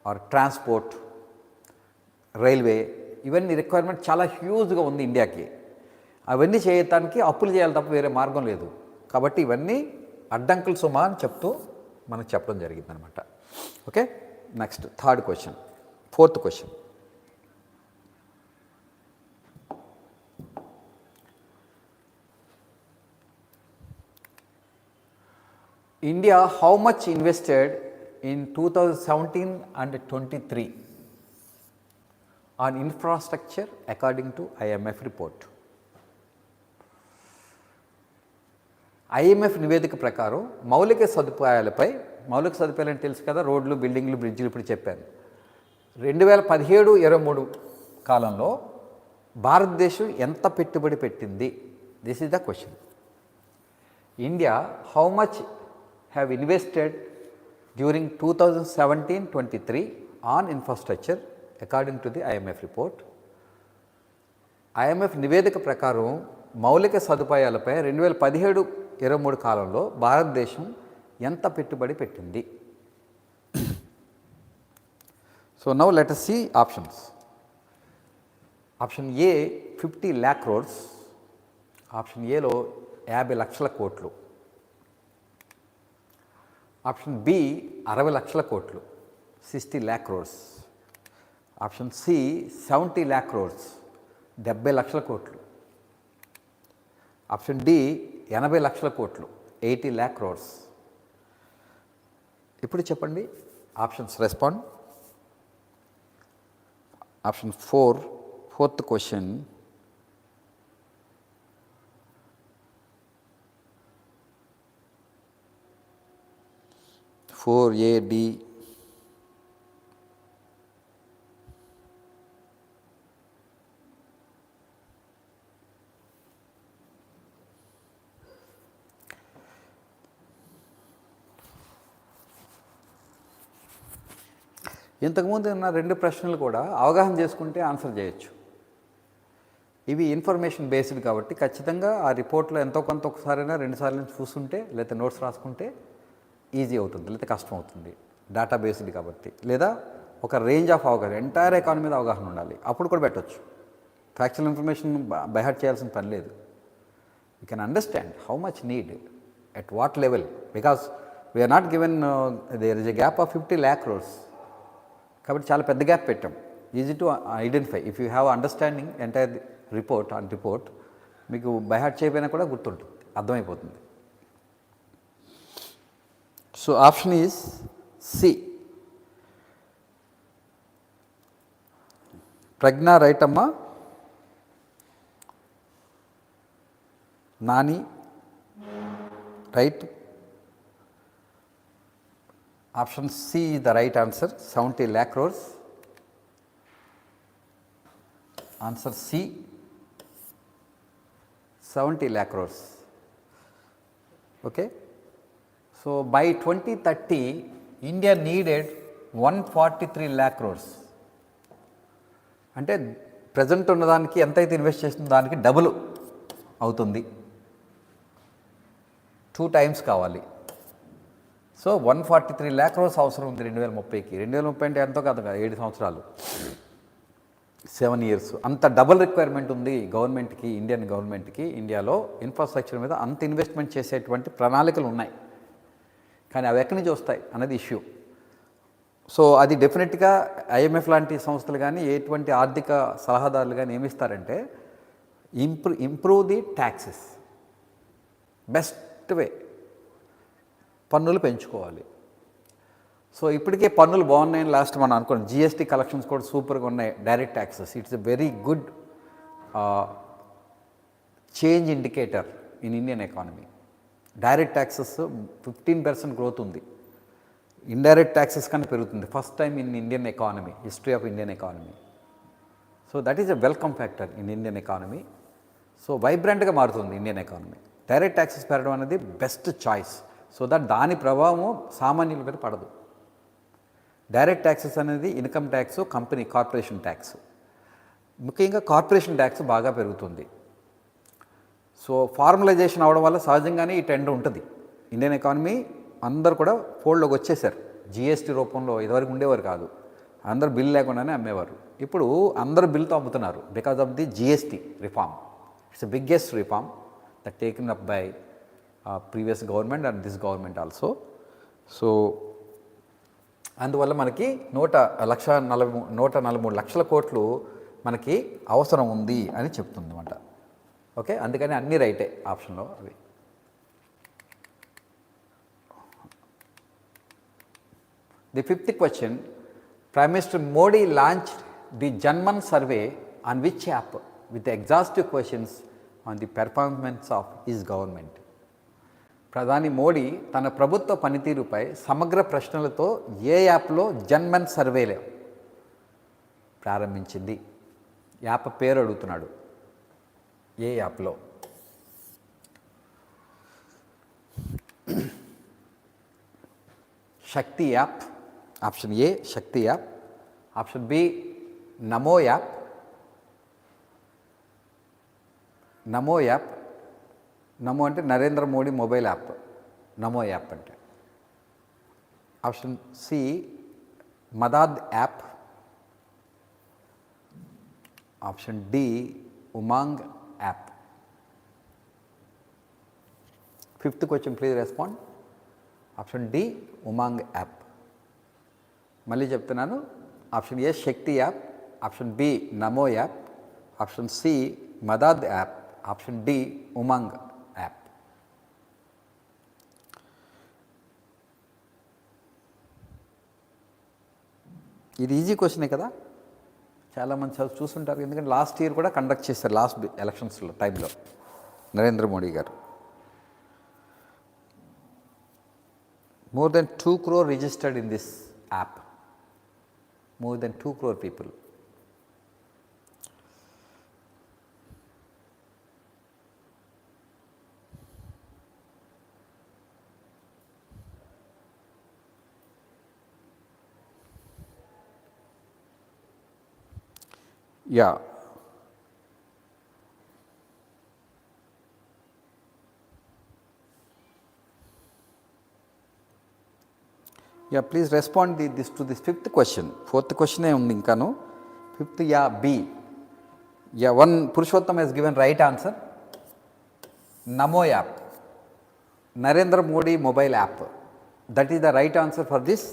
Speaker 1: or transport, railway, ఇవన్నీ రిక్వైర్మెంట్ చాలా హ్యూజ్గా ఉంది ఇండియాకి. అవన్నీ చేయటానికి అప్పులు చేయాలి తప్ప వేరే మార్గం లేదు. కాబట్టి ఇవన్నీ అడ్డంకులు సుమా అని చెప్తూ మనకు చెప్పడం జరిగిందనమాట. Okay, next fourth question. India how much invested in 2017 and 23 on infrastructure according to IMF report. IMF నివేదిక ప్రకారం మౌలిక సదుపాయాలు అంటే తెలుసు కదా, రోడ్లు, బిల్డింగ్లు, బ్రిడ్జిలు ఇప్పుడు చెప్పాను. 2017-23 కాలంలో భారతదేశం ఎంత పెట్టుబడి పెట్టింది? This is the question. India how much have invested during 2017-23 on infrastructure according to the IMF report. IMF నివేదిక ప్రకారం మౌలిక సదుపాయాలపై 2017-23 కాలంలో భారతదేశం ఎంత పెట్టుబడి పెట్టింది? So now let us see options. Option ఏ 50 lakh crores. ఆప్షన్ ఏలో 50 లక్షల కోట్లు. ఆప్షన్ బి 60 లక్షల కోట్లు. 60 lakh crores. Option C 70 lakh crores, 70 లక్షల కోట్లు. ఆప్షన్ డి 80 లక్షల కోట్లు, 80 lakh crores. ఇప్పుడు చెప్పండి options respond. Option fourth question, four A D. ఇంతకుముందు ఉన్న 2 ప్రశ్నలు కూడా అవగాహన చేసుకుంటే ఆన్సర్ చేయొచ్చు. ఇవి ఇన్ఫర్మేషన్ బేస్డ్ కాబట్టి ఖచ్చితంగా ఆ రిపోర్ట్లో ఎంతో కొంత ఒకసారైనా 2 సార్లు చూస్తుంటే లేకపోతే నోట్స్ రాసుకుంటే ఈజీ అవుతుంది, లేకపోతే కష్టం అవుతుంది. డేటా బేస్డ్ కాబట్టి, లేదా ఒక రేంజ్ ఆఫ్ అవగాహన, ఎంటైర్ ఎకానమీ మీద అవగాహన ఉండాలి, అప్పుడు కూడా పెట్టవచ్చు. ఫ్యాక్చువల్ ఇన్ఫర్మేషన్ బైహార్ట్ చేయాల్సిన పని లేదు. You can understand how much need at what level, because we are not given there is a gap of 50 lakh crores. కాబట్టి చాలా పెద్ద గ్యాప్ పెట్టాం. Easy to identify if you have understanding entire report మీకు by heart చేయకపోయినా కూడా గుర్తుంటుంది, అర్థమైపోతుంది. So option is C. Pragya right అమ్మా. Nani right. Option C is the right answer, 70 lakh crores. Answer C, 70 lakh crores. Okay. So by 2030, India needed 143 lakh crores. అంటే present ఉన్నదానికి ఎంతైతే invest చేస్తుందో దానికి డబుల్ అవుతుంది, 2 times కావాలి. సో 143 lakh crores అవసరం ఉంది 2030కి. 2030 అంటే ఎంతో కాదు కదా, 7 సంవత్సరాలు, 7 years. అంత డబుల్ రిక్వైర్మెంట్ ఉంది గవర్నమెంట్కి, ఇండియన్ గవర్నమెంట్కి. ఇండియాలో ఇన్ఫ్రాస్ట్రక్చర్ మీద అంత ఇన్వెస్ట్మెంట్ చేసేటువంటి ప్రణాళికలు ఉన్నాయి, కానీ అవి ఎక్కడి నుంచి వస్తాయి అన్నది ఇష్యూ. సో అది డెఫినెట్గా ఐఎంఎఫ్ లాంటి సంస్థలు కానీ ఎటువంటి ఆర్థిక సలహాదారులు కానీ ఏమిస్తారంటే improve the taxes, best way, పన్నులు పెంచుకోవాలి. సో ఇప్పటికే పన్నులు బాగున్నాయని లాస్ట్ మనం అనుకోండి, జిఎస్టీ కలెక్షన్స్ కూడా సూపర్గా ఉన్నాయి, direct taxes. It's a very good change indicator in Indian economy. Direct taxes 15% growth ఉంది, ఇండైరెక్ట్ ట్యాక్సెస్ కన్నా పెరుగుతుంది, first time in Indian economy, history of Indian economy. So that is a welcome factor in Indian economy. So వైబ్రెంట్గా మారుతుంది Indian economy. Direct taxes పెరగడం అనేది best choice, so that దాని ప్రభావం సామాన్యుల మీద పడదు. డైరెక్ట్ ట్యాక్సెస్ అనేది ఇన్కమ్ ట్యాక్స్, కార్పొరేషన్ ట్యాక్స్, ముఖ్యంగా కార్పొరేషన్ ట్యాక్స్ బాగా పెరుగుతుంది. సో ఫార్మలైజేషన్ అవడం వల్ల సహజంగానే ఈ ట్రెండ్ ఉంటుంది. ఇండియన్ ఎకానమీ అందరూ కూడా ఫోల్డ్లోకి వచ్చేసారు. జిఎస్టీ రూపంలో ఇదివరకు ఉండేవారు కాదు, అందరూ బిల్ లేకుండానే అమ్మేవారు. ఇప్పుడు అందరూ బిల్తో అమ్ముతున్నారు because of the GST reform. It's the biggest reform that taken up by previous government and this government also. So అందువల్ల మనకి 143 లక్షల కోట్లు మనకి అవసరం ఉంది అని చెప్తుంది అన్నమాట. ఓకే, అందుకని అన్నీ రైటే ఆప్షన్లో అవి. The 5th question, Prime Minister Modi launched the Janman survey on which app with the exhaustive questions on the performance of his government. ప్రధాని మోడీ తన ప్రభుత్వ పనితీరుపై సమగ్ర ప్రశ్నలతో ఏ యాప్లో జన్మన్ సర్వేలో ప్రారంభించింది? యాప్ పేరు అడుగుతున్నాడు, ఏ యాప్లో? Shakti app, option A Shakti app. Option B NaMo app. NaMo app, NaMo అంటే Narendra Modi mobile app, NaMo app అంటే. Option C Madad app. Option D Umang app. 5th question, please respond. Option D Umang app. మళ్ళీ చెప్తున్నాను. Option A Shakti app, option B NaMo app, option C Madad app, option D Umang app. ఇది easy క్వశ్చనే కదా, చాలామంది చూస్తుంటారు. ఎందుకంటే లాస్ట్ ఇయర్ కూడా కండక్ట్ చేశారు, లాస్ట్ ఎలక్షన్స్లో టైంలో నరేంద్ర మోడీ గారు. More than 2 crore registered in this app. More than 2 crore people. Yeah. Yeah, please respond to this fifth question. Fourth question ఉంది ఇంకాను. Fifth, yeah, B. Yeah, one Purushottam has given right answer. Namo app, Narendra Modi mobile app. That is the right answer for this.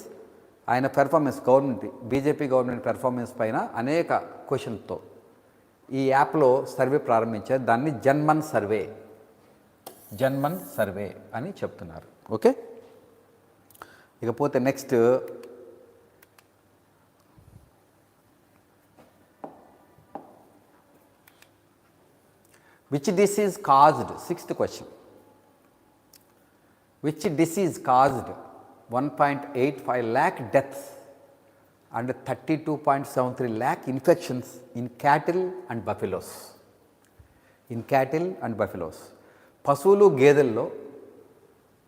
Speaker 1: ఆయన performance government, BJP government performance పైన అనేక క్వశ్చన్తో ఈ యాప్లో survey ప్రారంభించారు. దాన్ని JANMAN survey అని చెప్తున్నారు. ఓకే, ఇకపోతే next which disease caused, sixth question, which disease caused 1.85 lakh deaths and 32.73 lakh infections in cattle and buffaloes. పశువులు గేదెల్లో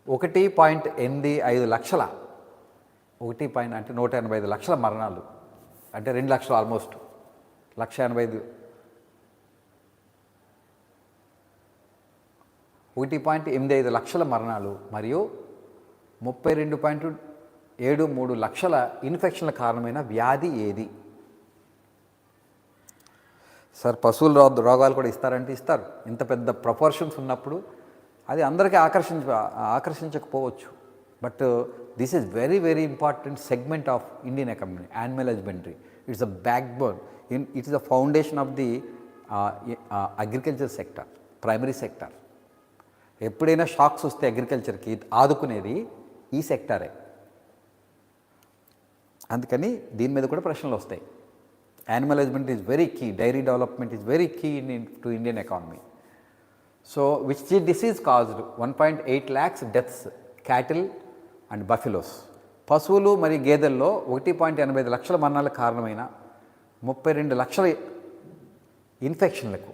Speaker 1: 1.85 లక్షల 1 అంటే 185 లక్షల మరణాలు, అంటే 2 లక్షలు, ఆల్మోస్ట్ 1,85,000, 1.85 లక్షల మరణాలు మరియు 32.73 లక్షల ఇన్ఫెక్షన్ల కారణమైన వ్యాధి ఏది? సార్ పశువుల రోగాలు కూడా ఇస్తారంటే ఇస్తారు. ఇంత పెద్ద ప్రపోర్షన్స్ ఉన్నప్పుడు అది అందరికీ ఆకర్షించకపోవచ్చు. But this is very very important segment of Indian economy, animal husbandry. It's a back, it is the foundation of the agriculture sector, primary sector. ఎప్పుడైనా షాక్స్ వస్తే అగ్రికల్చర్కి ఆదుకునేది ఈ సెక్టారే. అందుకని దీని మీద కూడా ప్రశ్నలు వస్తాయి. Animal husbandry is very key, dairy development is very key to Indian economy. So which disease caused 1.8 lakhs deaths cattle and buffaloes. పశువులు మరియు గేదెల్లో 1.85 లక్షల మరణాలకు కారణమైన 32 లక్షల ఇన్ఫెక్షన్లకు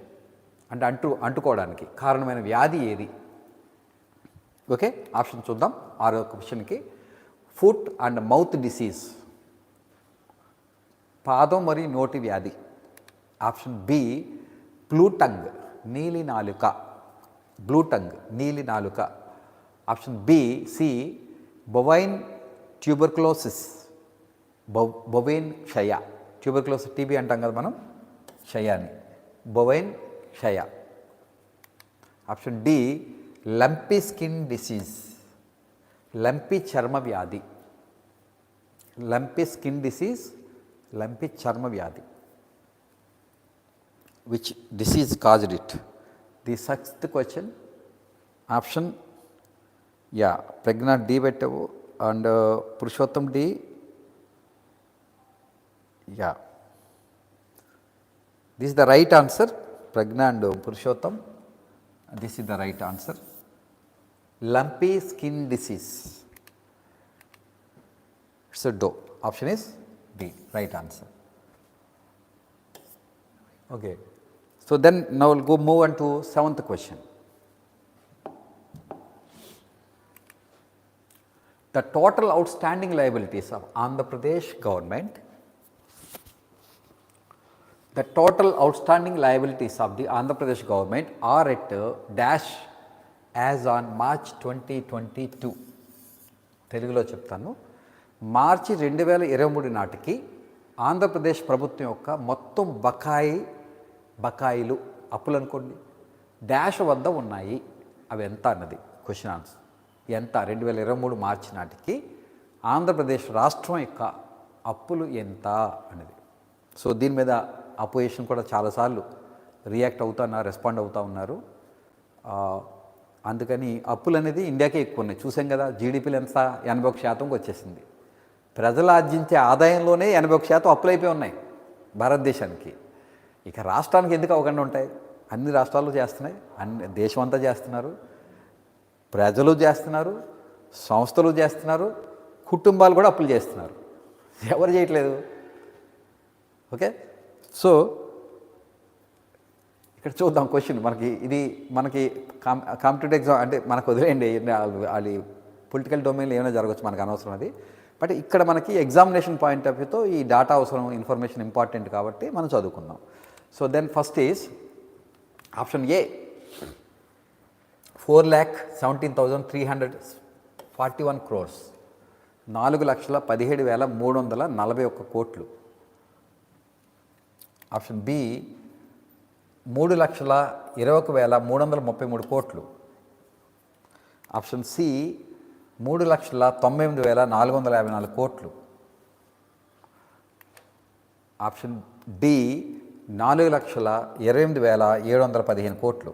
Speaker 1: అంటే అంటుకోవడానికి కారణమైన వ్యాధి ఏది? ఓకే, ఆప్షన్ చూద్దాం. 6వ క్వశ్చన్కి ఫుట్ అండ్ మౌత్ డిసీజ్, పాదం మరియు నోటి వ్యాధి. ఆప్షన్ బి బ్లూ టంగ్, నీలి నాలుక, నీలి నాలుక. Option B C bovine tuberculosis, bovine క్షయ. ట్యూబర్క్లోసిస్ టీబీ అంటాం కదా మనం, క్షయాన్ని, బొవైన్ క్షయ. Option D lumpy skin disease, lumpy చర్మ వ్యాధి. లంపీ స్కిన్ డిసీజ్, లంపీ చర్మ వ్యాధి. Which disease caused it? The sixth question, option yeah Pragya D పెట్టవు and Purushottam D. Yeah, this is the right answer. Pragya and Purushottam, this is the right answer. lumpy skin disease. So do. Option is D, right answer. Okay. So then now we'll move on to 7th question. The total outstanding liabilities of Andhra Pradesh government. The total outstanding liabilities of the Andhra Pradesh government are at dash as on March 2022. తెలుగులో చెప్తాను. మార్చి 2023 నాటికి ఆంధ్రప్రదేశ్ ప్రభుత్వం యొక్క మొత్తం బకాయిలు అప్పులు అనుకోండి dash వద్ద ఉన్నాయి. అవి ఎంత అన్నది క్వశ్చన్ ఆన్సర్. ఎంత 2023 మార్చి నాటికి ఆంధ్రప్రదేశ్ రాష్ట్రం యొక్క అప్పులు ఎంత అనేది. సో దీని మీద అపోజిషన్ కూడా చాలాసార్లు రెస్పాండ్ అవుతూ ఉన్నారు. అందుకని అప్పులు అనేది ఇండియాకే ఎక్కువ ఉన్నాయి. చూసాం కదా, జీడిపిలు ఎంత 81% వచ్చేసింది. ప్రజలు ఆర్జించే ఆదాయంలోనే 81% అప్పులైపోయి ఉన్నాయి భారతదేశానికి. ఇక రాష్ట్రానికి ఎందుకు అవ్వకుండా ఉంటాయి? అన్ని రాష్ట్రాలు చేస్తున్నాయి, దేశం అంతా చేస్తున్నారు, ప్రజలు చేస్తున్నారు, సంస్థలు చేస్తున్నారు, కుటుంబాలు కూడా అప్పులు చేస్తున్నారు. ఎవరు చేయట్లేదు? ఓకే, సో ఇక్కడ చూద్దాం క్వశ్చన్. మనకి కాంపిటేటివ్ ఎగ్జామ్ అంటే మనకు వదిలేయండి, అది పొలిటికల్ డొమైన్లో ఏమైనా జరగవచ్చు, మనకు అనవసరం అది. బట్ ఇక్కడ మనకి ఎగ్జామినేషన్ పాయింట్ ఆఫ్ వ్యూతో ఈ డేటా అవసరం, ఇన్ఫర్మేషన్ ఇంపార్టెంట్ కాబట్టి మనం చదువుకుందాం. So then first is option A, 4,17,341 crores, 4,17,341 కోట్లు. ఆప్షన్ బి 3,21,333 కోట్లు. ఆప్షన్ సి 3,98,454 కోట్లు. ఆప్షన్ డి 4,28,715 కోట్లు.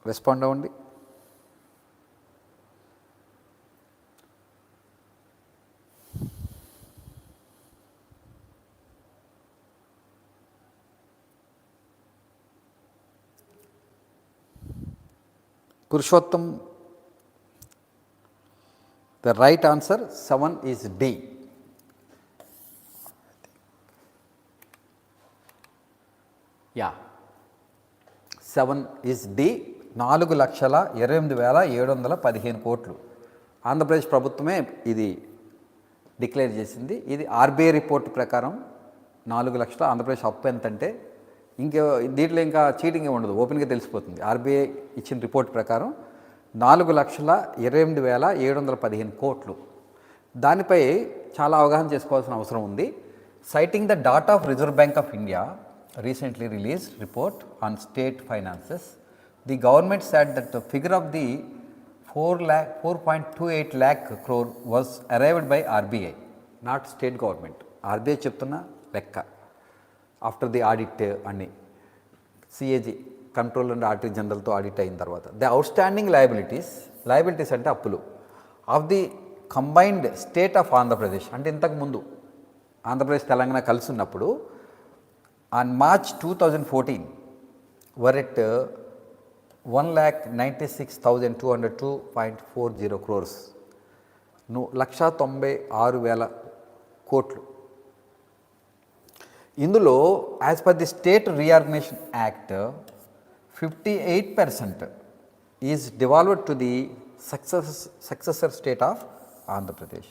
Speaker 1: రెస్పాండ్ అవ్వండి. Purushottam, the right answer 7 is D. Yeah, 7 is D. 4,28,715 కోట్లు. ఆంధ్రప్రదేశ్ ప్రభుత్వమే ఇది డిక్లేర్ చేసింది. ఇది ఆర్బీఐ రిపోర్ట్ ప్రకారం 4 లక్షల. ఆంధ్రప్రదేశ్ అప్పు ఎంత అంటే దీంట్లో ఇంకా చీటింగ్ ఉండదు, ఓపెన్గా తెలిసిపోతుంది. ఆర్బీఐ ఇచ్చిన రిపోర్ట్ ప్రకారం 4,28,715 కోట్లు. దానిపై చాలా అవగాహన చేసుకోవాల్సిన అవసరం ఉంది. Citing the data of reserve bank of India recently released report on state finances, the government said that the figure of the 4.28 lakh crore was arrived by RBI, not state government. RBI చెప్తున్న లెక్క after the audit అని CAG control and auditor జనరల్తో audit అయిన తర్వాత, the outstanding liabilities అంటే అప్పులు of the combined state of Andhra Pradesh, అంటే ఇంతకుముందు ఆంధ్రప్రదేశ్ తెలంగాణ కలిసి ఉన్నప్పుడు on March 2014 were at 1,96,202.40 crores, 1,96,000 కోట్లు. ఇందులో as per the state reorganisation act 58% is devolved to the successor state of Andhra Pradesh.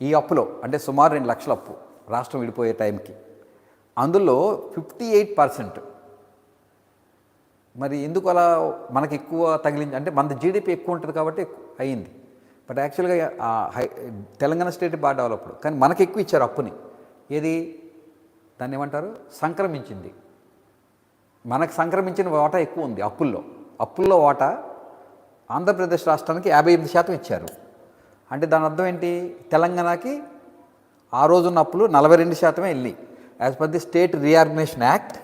Speaker 1: ఈ అప్పులో అంటే సుమారు 2 లక్షల అప్పు రాష్ట్రం విడిపోయే టైంకి, అందులో 58%. మరి ఎందుకు అలా మనకి ఎక్కువ తగిలింది అంటే మన జీడిపి ఎక్కువ ఉంటుంది కాబట్టి అయ్యింది. బట్ యాక్చువల్గా తెలంగాణ స్టేట్ బాగా డెవలప్డ్, కానీ మనకి ఎక్కువ ఇచ్చారు అప్పుని. ఏది దాన్ని ఏమంటారు, సంక్రమించింది. మనకు సంక్రమించిన వాటా ఎక్కువ ఉంది అప్పుల్లో వాటా ఆంధ్రప్రదేశ్ రాష్ట్రానికి 58% ఇచ్చారు. అంటే దాని అర్థం ఏంటి, తెలంగాణకి ఆ రోజున్న అప్పులు 42% వెళ్ళి, as per the state reorganisation act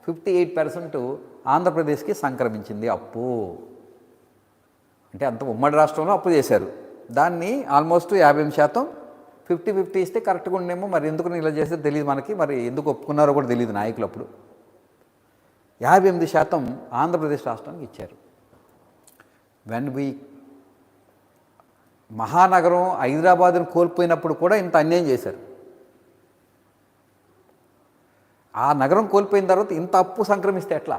Speaker 1: 58% ఆంధ్రప్రదేశ్కి సంక్రమించింది అప్పు. అంటే అంత ఉమ్మడి రాష్ట్రంలో అప్పు చేశారు, దాన్ని ఆల్మోస్ట్ 50% 50-50 ఇస్తే కరెక్ట్గా ఉండేమో. మరి ఎందుకు ఇలా చేస్తే తెలియదు మనకి, మరి ఎందుకు ఒప్పుకున్నారో కూడా తెలియదు నాయకులు. అప్పుడు 58% ఆంధ్రప్రదేశ్ రాష్ట్రానికి ఇచ్చారు. మహానగరం హైదరాబాద్ను కోల్పోయినప్పుడు కూడా ఇంత అన్యాయం చేశారు. ఆ నగరం కోల్పోయిన తర్వాత ఇంత అప్పు సంక్రమిస్తే ఎట్లా?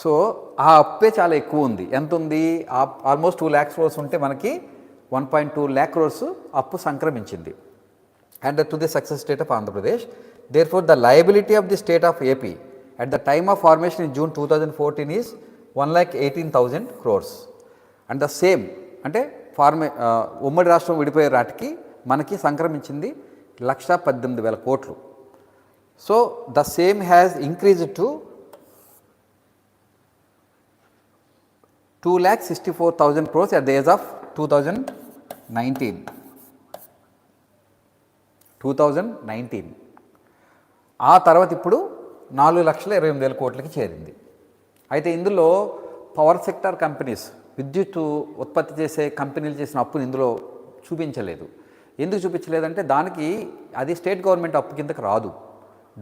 Speaker 1: సో ఆ అప్పే చాలా ఎక్కువ ఉంది. ఎంత ఉంది? ఆల్మోస్ట్ 2 lakhs crores ఉంటే మనకి 1.2 lakh crores అప్పు సంక్రమించింది. And to the success state of Andhra Pradesh, there the liability of the state of AP at the time of formation in June 2014 is 1,18,000 crores. And the same అంటే ఉమ్మడి రాష్ట్రం విడిపోయే రాటికి మనకి సంక్రమించింది 1,18,000 కోట్లు. So the same has increased to 2,64,000 crores at the age of 2019. ఆ తర్వాత ఇప్పుడు 4,28,000 కోట్లకి చేరింది. అయితే ఇందులో పవర్ సెక్టార్ కంపెనీస్, విద్యుత్ ఉత్పత్తి చేసే కంపెనీలు చేసిన అప్పుని ఇందులో చూపించలేదు. ఎందుకు చూపించలేదంటే దానికి అది స్టేట్ గవర్నమెంట్ అప్పు కిందకి రాదు.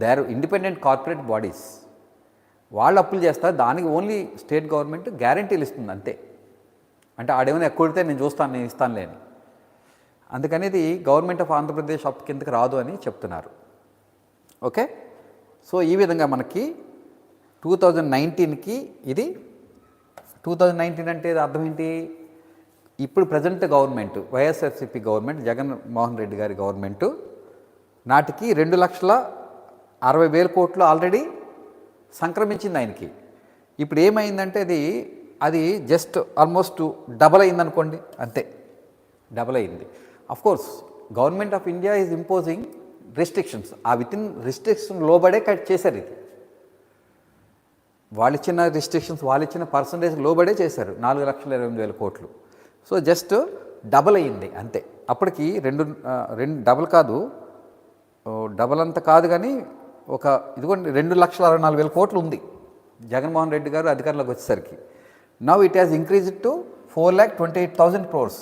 Speaker 1: They are independent corporate bodies. వాళ్ళు అప్పులు చేస్తారు, దానికి ఓన్లీ స్టేట్ గవర్నమెంట్ గ్యారంటీలు ఇస్తుంది అంతే. అంటే ఆడేమైనా ఎక్కువడితే నేను చూస్తాను, నేను ఇస్తాను లేని. అందుకని ఇది గవర్నమెంట్ ఆఫ్ ఆంధ్రప్రదేశ్ అప్పు కిందకి రాదు అని చెప్తున్నారు. ఓకే, సో ఈ విధంగా మనకి 2019కి ఇది 2019 అంటే అర్థం ఏంటి? ఇప్పుడు present government YSRCP government, Jaganmohan Reddy గారి గవర్నమెంటు నాటికి 2,60,000 కోట్లు ఆల్రెడీ సంక్రమించింది ఆయనకి. ఇప్పుడు ఏమైందంటే అది జస్ట్ ఆల్మోస్ట్ డబల్ అయిందనుకోండి, అంతే, డబల్ అయింది. Of course government of India is imposing restrictions. ఆ వితిన్ రిస్ట్రిక్షన్ లోబడే కట్ చేశారు. ఇది వాళ్ళు ఇచ్చిన రిస్ట్రిక్షన్స్, వాళ్ళు ఇచ్చిన పర్సంటేజ్ లోబడే చేశారు 4,28,000 కోట్లు. సో జస్ట్ డబల్ అయ్యింది అంతే. అప్పటికి రెండు డబల్ కాదు, డబల్ అంత కాదు కానీ ఒక ఇదిగోండి 2,64,000 కోట్లు ఉంది జగన్మోహన్ రెడ్డి గారు అధికారంలోకి వచ్చేసరికి. Now it has increased to 4,28,000 crores.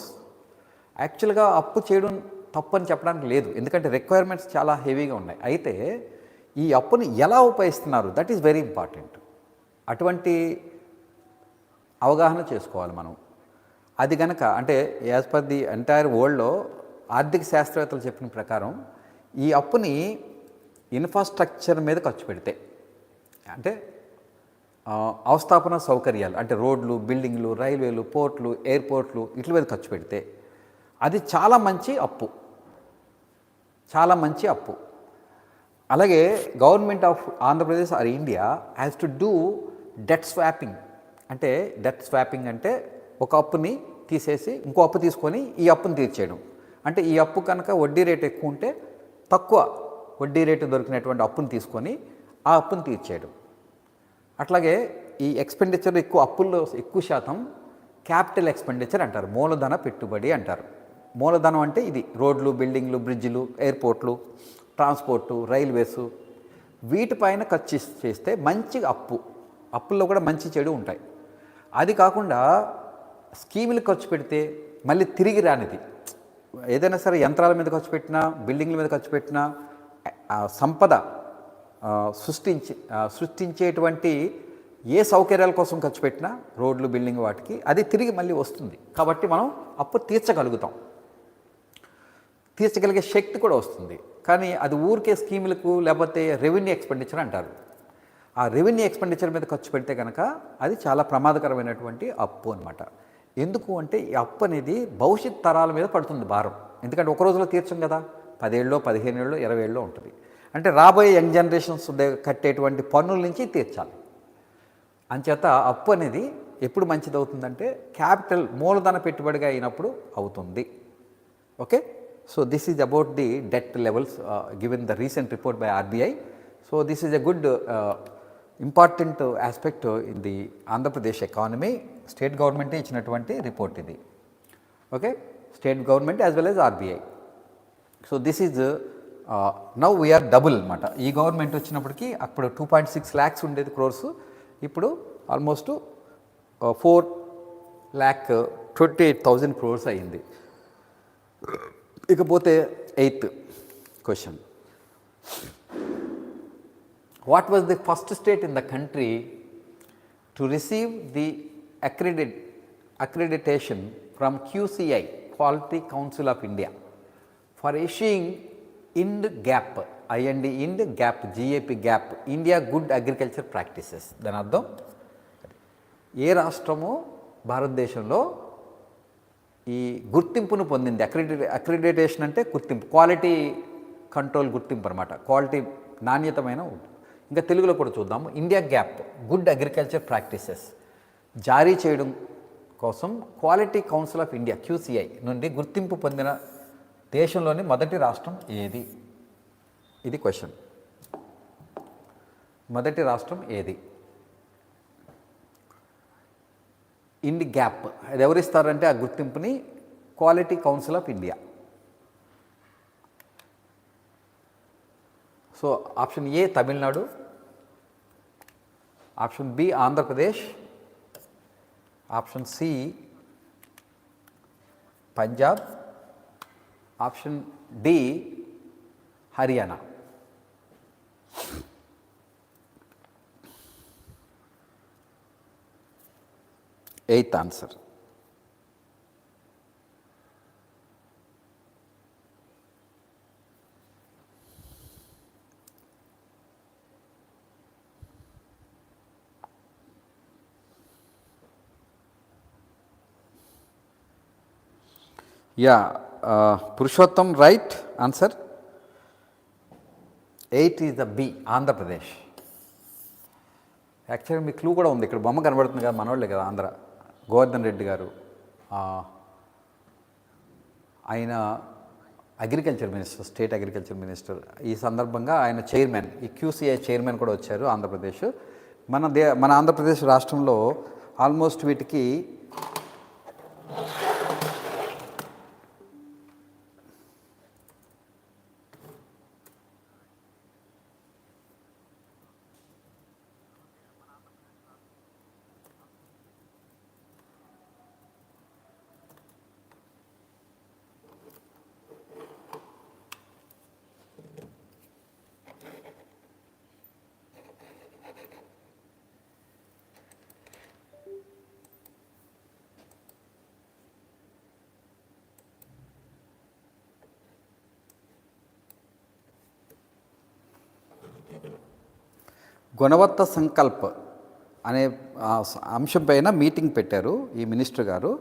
Speaker 1: యాక్చువల్గా అప్పు చేయడం తప్పు అని చెప్పడానికి లేదు, ఎందుకంటే రిక్వైర్మెంట్స్ చాలా హెవీగా ఉన్నాయి. అయితే ఈ అప్పుని ఎలా ఉపయోగిస్తున్నారు, దట్ ఈస్ వెరీ ఇంపార్టెంట్. అటువంటి అవగాహన చేసుకోవాలి మనం. అది కనుక అంటే యాజ్ పర్ ది ఎంటైర్ వరల్డ్లో ఆర్థిక శాస్త్రవేత్తలు చెప్పిన ప్రకారం ఈ అప్పుని ఇన్ఫ్రాస్ట్రక్చర్ మీద ఖర్చు పెడితే, అంటే అవస్థాపన సౌకర్యాలు అంటే రోడ్లు, బిల్డింగ్లు, రైల్వేలు, పోర్ట్లు, ఎయిర్పోర్ట్లు వీటి మీద ఖర్చు పెడితే అది చాలా మంచి అప్పు, చాలా మంచి అప్పు. అలాగే government of Andhra Pradesh or India has to do debt swapping. అంటే డెట్ స్వాపింగ్ అంటే ఒక అప్పుని తీసేసి ఇంకో అప్పు తీసుకొని ఈ అప్పుని తీర్చేయడం. అంటే ఈ అప్పు కనుక వడ్డీ రేటు ఎక్కువ ఉంటే తక్కువ వడ్డీ రేటు దొరికినటువంటి అప్పుని తీసుకొని ఆ అప్పుని తీర్చేయడం. అట్లాగే ఈ ఎక్స్పెండిచర్ ఎక్కువ, అప్పుల్లో ఎక్కువ శాతం క్యాపిటల్ ఎక్స్పెండిచర్ అంటారు, మూలధన పెట్టుబడి అంటారు. మూలధనం అంటే ఇది రోడ్లు, బిల్డింగ్లు, బ్రిడ్జిలు, ఎయిర్పోర్ట్లు, ట్రాన్స్పోర్టు, రైల్వేసు, వీటిపైన ఖర్చు చేస్తే మంచి అప్పు. అప్పుల్లో కూడా మంచి చెడు ఉంటాయి. అది కాకుండా స్కీములు ఖర్చు పెడితే మళ్ళీ తిరిగి రానిది. ఏదైనా సరే యంత్రాల మీద ఖర్చు పెట్టినా, బిల్డింగ్ల మీద ఖర్చు పెట్టినా, సంపద సృష్టించేటువంటి ఏ సౌకర్యాల కోసం ఖర్చు పెట్టినా, రోడ్లు, బిల్డింగ్, వాటికి అది తిరిగి మళ్ళీ వస్తుంది. కాబట్టి మనం అప్పు తీర్చగలుగుతాం, తీర్చగలిగే శక్తి కూడా వస్తుంది. కానీ అది ఊరికే స్కీములకు లేకపోతే రెవెన్యూ ఎక్స్పెండిచర్ అంటారు. ఆ రెవెన్యూ ఎక్స్పెండిచర్ మీద ఖర్చు పెడితే కనుక అది చాలా ప్రమాదకరమైనటువంటి అప్పు అనమాట. ఎందుకు అంటే ఈ అప్పు అనేది భవిష్యత్ తరాల మీద పడుతుంది భారం. ఎందుకంటే ఒక రోజులో తీర్చం కదా, 10 ఏళ్ళలో, 15 ఏళ్ళలో, 20 ఏళ్ళలో ఉంటుంది. అంటే రాబోయే యంగ్ జనరేషన్స్ కట్టేటువంటి పన్నుల నుంచి తీర్చాలి. అంచేత అప్పు అనేది ఎప్పుడు మంచిది అవుతుందంటే క్యాపిటల్, మూలధన పెట్టుబడిగా అయినప్పుడు అవుతుంది. Okay, so this is about the debt levels given the recent report by RBI. So this is a good important aspect in the Andhra Pradesh economy. State గవర్నమెంటే ఇచ్చినటువంటి రిపోర్ట్ ఇది. Okay, state government as well as RBI. So this is now we are double అనమాట. ఈ government వచ్చినప్పటికీ అప్పుడు 2.6 lakhs ఉండేది క్రోర్స్, ఇప్పుడు almost 4,28,000 crores అయింది. ఇకపోతే 8th question. What was the first state in the country to receive the accreditation from QCI, Quality Council of India, for issuing IND GAP, IND GAP, GAP GAP, India Good Agriculture Practices? దాని అర్థం ఏ రాష్ట్రము భారతదేశంలో ఈ గుర్తింపును పొందింది? Accreditation అంటే గుర్తింపు, quality control గుర్తింపు అనమాట, క్వాలిటీ నాణ్యతమైన. ఇంకా తెలుగులో కూడా చూద్దాము. India gap, good agriculture practices జారీ చేయడం కోసం quality council of India, QCI నుండి గుర్తింపు పొందిన దేశంలోని మొదటి రాష్ట్రం ఏది? ఇది క్వశ్చన్. మొదటి రాష్ట్రం ఏది? In the GAP. అది ఎవరిస్తారంటే ఆ గుర్తింపుని quality council of India. So option A Tamil Nadu, option B Andhra Pradesh, option C Punjab, option D Haryana. Eighth answer. Purushottam right answer. 8 is the B, Andhra Pradesh. యాక్చువల్గా మీ క్లూ కూడా ఉంది, ఇక్కడ బొమ్మ కనబడుతుంది కదా, మనోళ్ళే కదా ఆంధ్ర. గోవర్ధన్ రెడ్డి గారు ఆయన agriculture minister, state agriculture minister. ఈ సందర్భంగా ఆయన చైర్మన్, ఈ QCI చైర్మన్ కూడా వచ్చారు ఆంధ్రప్రదేశ్. మన ఆంధ్రప్రదేశ్ రాష్ట్రంలో ఆల్మోస్ట్ వీటికి గుణవత్త సంకల్ప్ అనే అంశం పైన మీటింగ్ పెట్టారు ఈ మినిస్టర్ గారు.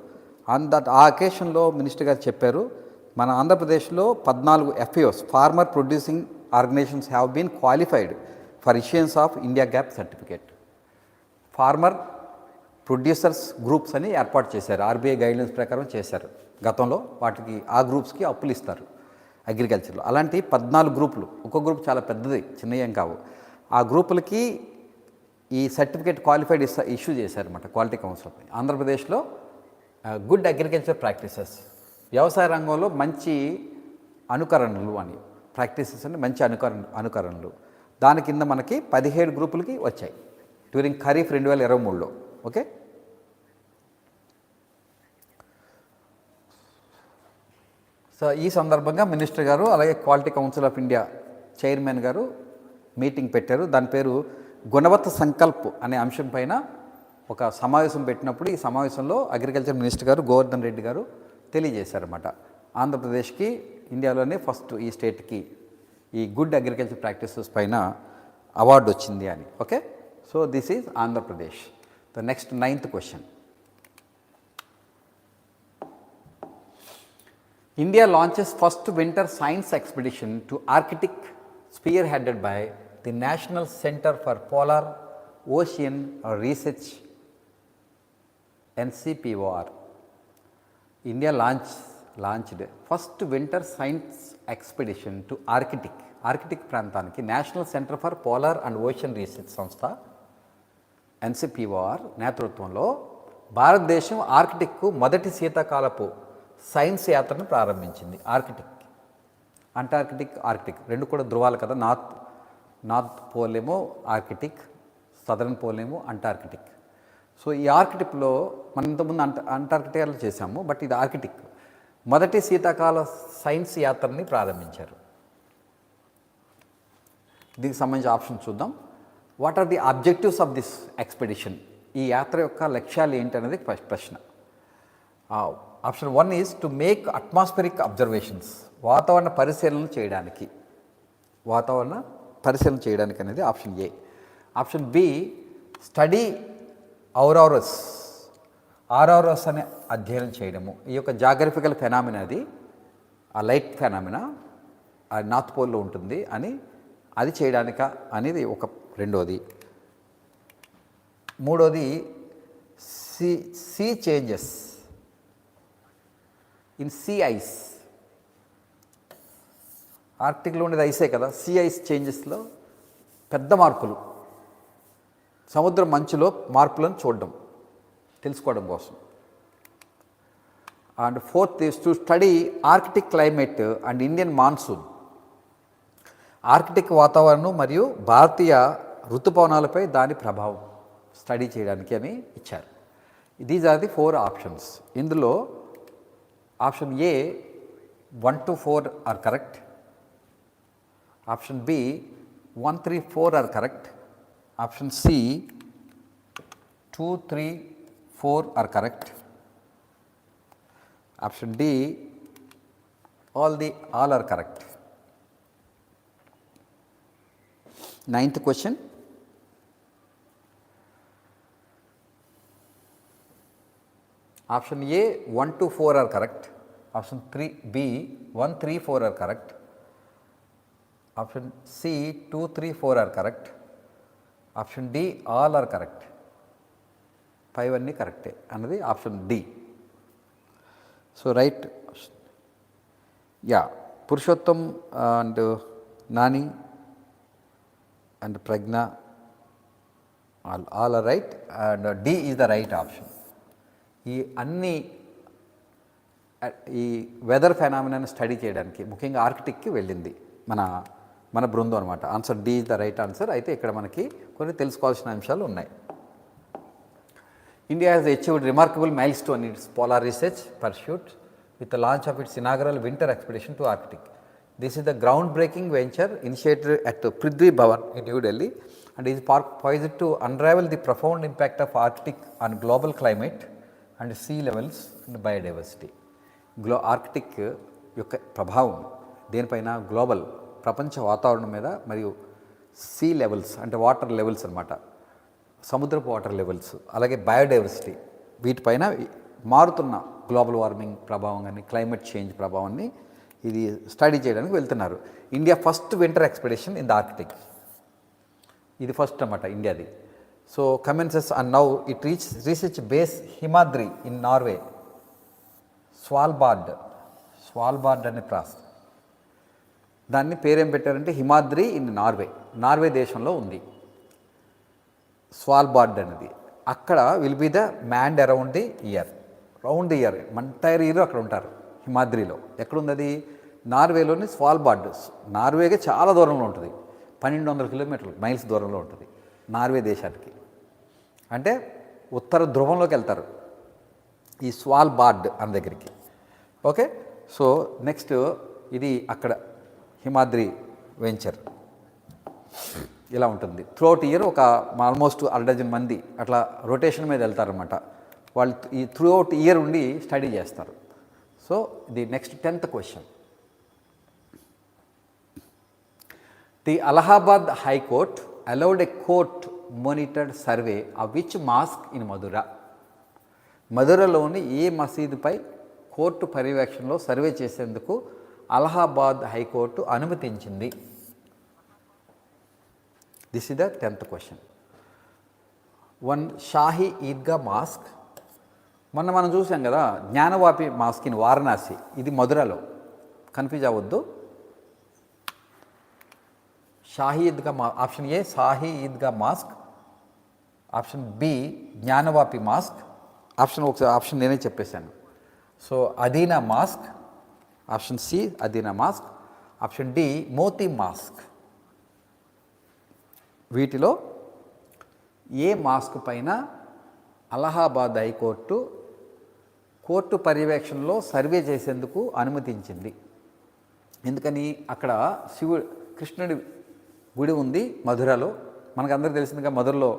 Speaker 1: ఆ అకేషన్లో మినిస్టర్ గారు చెప్పారు, మన ఆంధ్రప్రదేశ్లో 14 FAOs, farmer producing organisations have been qualified for issuance of India GAP certificate. Farmer producers groups అని ఏర్పాటు చేశారు, RBI గైడ్లైన్స్ ప్రకారం చేశారు గతంలో. వాటికి ఆ గ్రూప్స్కి అప్పులు ఇస్తారు అగ్రికల్చర్లో. అలాంటి 14 గ్రూపులు, ఒక్కొక్క గ్రూప్ చాలా పెద్దది, చిన్న ఏం కావు. ఆ గ్రూపులకి ఈ సర్టిఫికేట్ క్వాలిఫైడ్ ఇష్యూ చేశారన్నమాట క్వాలిటీ కౌన్సిల్. ఆంధ్రప్రదేశ్లో గుడ్ అగ్రికల్చర్ ప్రాక్టీసెస్, వ్యవసాయ రంగంలో మంచి అనుకరణలు అని, ప్రాక్టీసెస్ అని మంచి అనుకరణలు. దాని కింద మనకి 17 గ్రూపులకి వచ్చాయి డ్యూరింగ్ ఖరీఫ్ 2023లో. ఓకే, సో ఈ సందర్భంగా మినిస్టర్ గారు అలాగే quality council of India chairman గారు మీటింగ్ పెట్టారు. దాని పేరు గుణవత్త సంకల్ప్ అనే అంశం పైన ఒక సమావేశం పెట్టినప్పుడు ఈ సమావేశంలో అగ్రికల్చర్ మినిస్టర్ గారు గోవర్ధన్ రెడ్డి గారు తెలియజేశారన్నమాట, ఆంధ్రప్రదేశ్కి ఇండియాలోనే ఫస్ట్ ఈ స్టేట్కి ఈ గుడ్ అగ్రికల్చర్ ప్రాక్టీసెస్ పైన అవార్డు వచ్చింది అని. Okay, so this is Andhra Pradesh. The next 9th question. India launches first winter science expedition to Arctic spearheaded by the National Center for Polar Ocean Research NCPOR. India launched first winter science expedition to Arctic ప్రాంతానికి national centre for polar and ocean research సంస్థ NCPOR నేతృత్వంలో భారతదేశం ఆర్కిటిక్కు మొదటి శీతాకాలపు science యాత్రను ప్రారంభించింది. Arctic రెండు కూడా ధృవాలు కదా, నార్త్ పోల్ ఏమో ఆర్కిటిక్, సదరన్ పోల్ ఏమో అంటార్కిటిక్. సో ఈ ఆర్కిటిక్లో మనం ఇంతకుముందు అంటార్కిటికాలో చేశాము, బట్ ఇది ఆర్కిటిక్. మొదటి శీతాకాల సైన్స్ యాత్రని ప్రారంభించారు. దీనికి సంబంధించిన ఆప్షన్ చూద్దాం. What are the objectives of this expedition? ఈ యాత్ర యొక్క లక్ష్యాలు ఏంటనేది ప్రశ్న. Option 1 is to make atmospheric observations, వాతావరణ పరిశీలనలు చేయడానికి అనేది option A. Option B study auroras అనే అధ్యయనం చేయడము. ఈ యొక్క జాగ్రఫికల్ ఫెనామినా, అది ఆ లైట్ ఫెనామినా ఆ నార్త్ పోల్లో ఉంటుంది అని, అది చేయడానిక అనేది ఒక రెండోది. మూడోది sea changes in sea ice. ఆర్కిటిక్లో ఉండేది ఐసే కదా, సీ ఐస్ చేంజెస్లో పెద్ద మార్పులు, సముద్ర మంచులో మార్పులను చూడడం. తెలుసుకోవడం కోసం. And fourth is to study Arctic climate and Indian monsoon. Arctic వాతావరణం మరియు భారతీయ ఋతుపవనాలపై దాని ప్రభావం స్టడీ చేయడానికి అని ఇచ్చారు. These are the 4 options. ఇందులో option A 1 to 4 are correct, option B 1, 3, 4 are correct, option C 2, 3, 4 are correct, option D all are correct. 9th question. Option A 1, 2, 4 are correct. Option B 1, 3, 4 are correct. Option C 2, 3, 4 are correct. Option D all are correct. 5 అన్నీ కరెక్టే అన్నది option D. So right. Purushottam and Nani and Pragna all are right, and D is the right option. ఈ weather ఫెనామినాని study చేయడానికి ముఖ్యంగా ఆర్కిటిక్కి వెళ్ళింది మన బృందం అనమాట. Answer D is the right answer. అయితే ఇక్కడ మనకి కొన్ని తెలుసుకోవాల్సిన అంశాలు ఉన్నాయి. India has achieved remarkable milestone in its polar research pursuit with the launch of its inaugural winter expedition to Arctic. This is the groundbreaking venture initiated at Prithvi Bhavan in New Delhi and is poised to unravel the profound impact of Arctic on global climate and sea levels and biodiversity. Arctic యొక్క ప్రభావం దేనిపైన global ప్రపంచ వాతావరణం మీద మరియు sea levels అంటే water levels అనమాట, సముద్రపు వాటర్ లెవెల్స్, అలాగే బయోడైవర్సిటీ, వీటిపైన మారుతున్న గ్లోబల్ వార్మింగ్ ప్రభావం కానీ క్లైమేట్ చేంజ్ ప్రభావాన్ని ఇది స్టడీ చేయడానికి వెళ్తున్నారు. India first winter expedition in the Arctic. ఇది ఫస్ట్ అన్నమాట ఇండియాది. So commences and now it research base Himadri in Norway, Svalbard అనే ప్రాస్. దాన్ని పేరేం పెట్టారంటే హిమాద్రి ఇన్ నార్వే దేశంలో ఉంది స్వాల్బార్డ్ అనేది. అక్కడ will be the manned around the year, entire year అక్కడ ఉంటారు హిమాద్రిలో. ఎక్కడుంది అది? నార్వేలోని స్వాల్బార్డ్. నార్వేగా చాలా దూరంలో ఉంటుంది, 1200 మైల్స్ దూరంలో ఉంటుంది నార్వే దేశానికి. అంటే ఉత్తర ధ్రువంలోకి వెళ్తారు ఈ స్వాల్బార్డ్ అన్న దగ్గరికి. ఓకే, సో నెక్స్ట్ ఇది అక్కడ హిమాద్రి వెంచర్ ఇలా ఉంటుంది. త్రూఅవుట్ ఇయర్ ఒక ఆల్మోస్ట్ 12 మంది అట్లా రొటేషన్ మీద వెళ్తారనమాట. వాళ్ళు ఈ త్రూఅవుట్ ఇయర్ ఉండి స్టడీ చేస్తారు. So the next 10th question. The Allahabad high court allowed a court monitored survey of which mosque in Madura. మధురలోని ఏ మసీదుపై కోర్టు పర్యవేక్షణలో సర్వే చేసేందుకు అలహాబాద్ హైకోర్టు అనుమతించింది? This is the 10th question. 1 Shahi Idgah mosque. మొన్న మనం చూసాం కదా జ్ఞానవాపి మాస్క్ ఇన్ వారణాసి, ఇది మధురలో, కన్ఫ్యూజ్ అవ్వద్దు. Shahi Idgah option A Shahi Idgah mosque, option B Gyanvapi mosque, option నేనే చెప్పేశాను. So Adina mosque, option C Adina mosque, option D Moti mosque. వీటిలో ఏ మాస్క్ పైన అలహాబాద్ హైకోర్టు కోర్టు పర్యవేక్షణలో సర్వే చేసేందుకు అనుమతించింది? ఎందుకని? అక్కడ కృష్ణుడి గుడి ఉంది మధురలో. మనకందరికీ తెలిసిందిగా మధురలో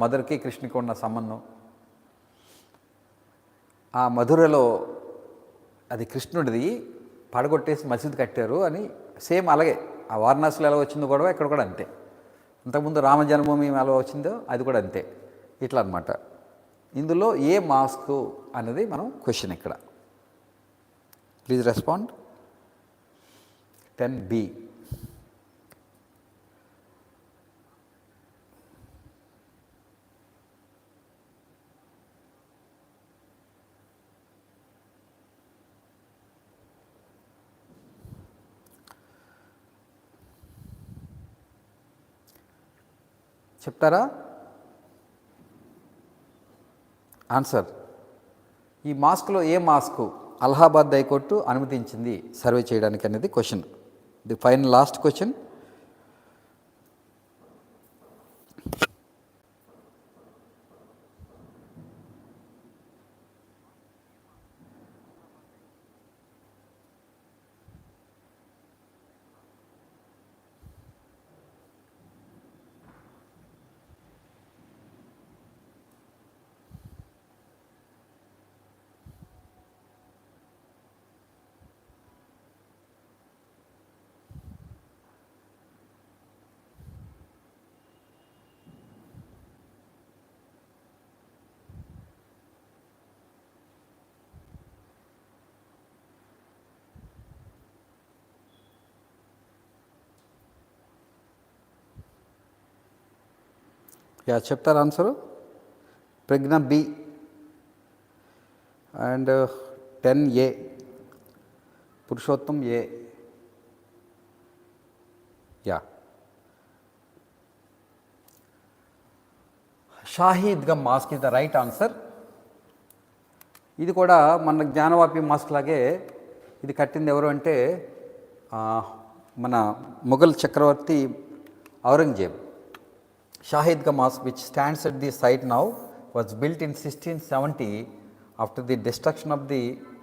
Speaker 1: మదర్కి కృష్ణుడికి ఉన్న సంబంధం. ఆ మధురలో అది కృష్ణుడిది పడగొట్టేసి మసీదు కట్టారు అని సేమ్ అలాగే ఆ వారణాసిలో ఎలా వచ్చిందో గొడవ ఇక్కడ కూడా అంతే. అంతకుముందు రామ జన్మభూమి ఎలా వచ్చిందో అది కూడా అంతే. ఇట్లా అనమాట. ఇందులో ఏ మాస్క్ అనేది మనం క్వశ్చన్ ఇక్కడ. Please respond. 10B. చెప్తారా? ఆన్సర్. ఈ మాస్క్లో ఏ మాస్క్ అలహాబాద్ హైకోర్టు అనుమతించింది సర్వే చేయడానికి అనేది question. The final last question. చెప్తారు answer. Pragya B and 10A Purushottam A. Shahi Idgah mosque is the right answer. ఇది కూడా మన జ్ఞానవాపి మాస్క్ లాగే ఇది కట్టింది ఎవరు అంటే మన మొఘల్ చక్రవర్తి Aurangzeb. Shahidga Mosque, which stands at the site now, was built in 1670 after the destruction of the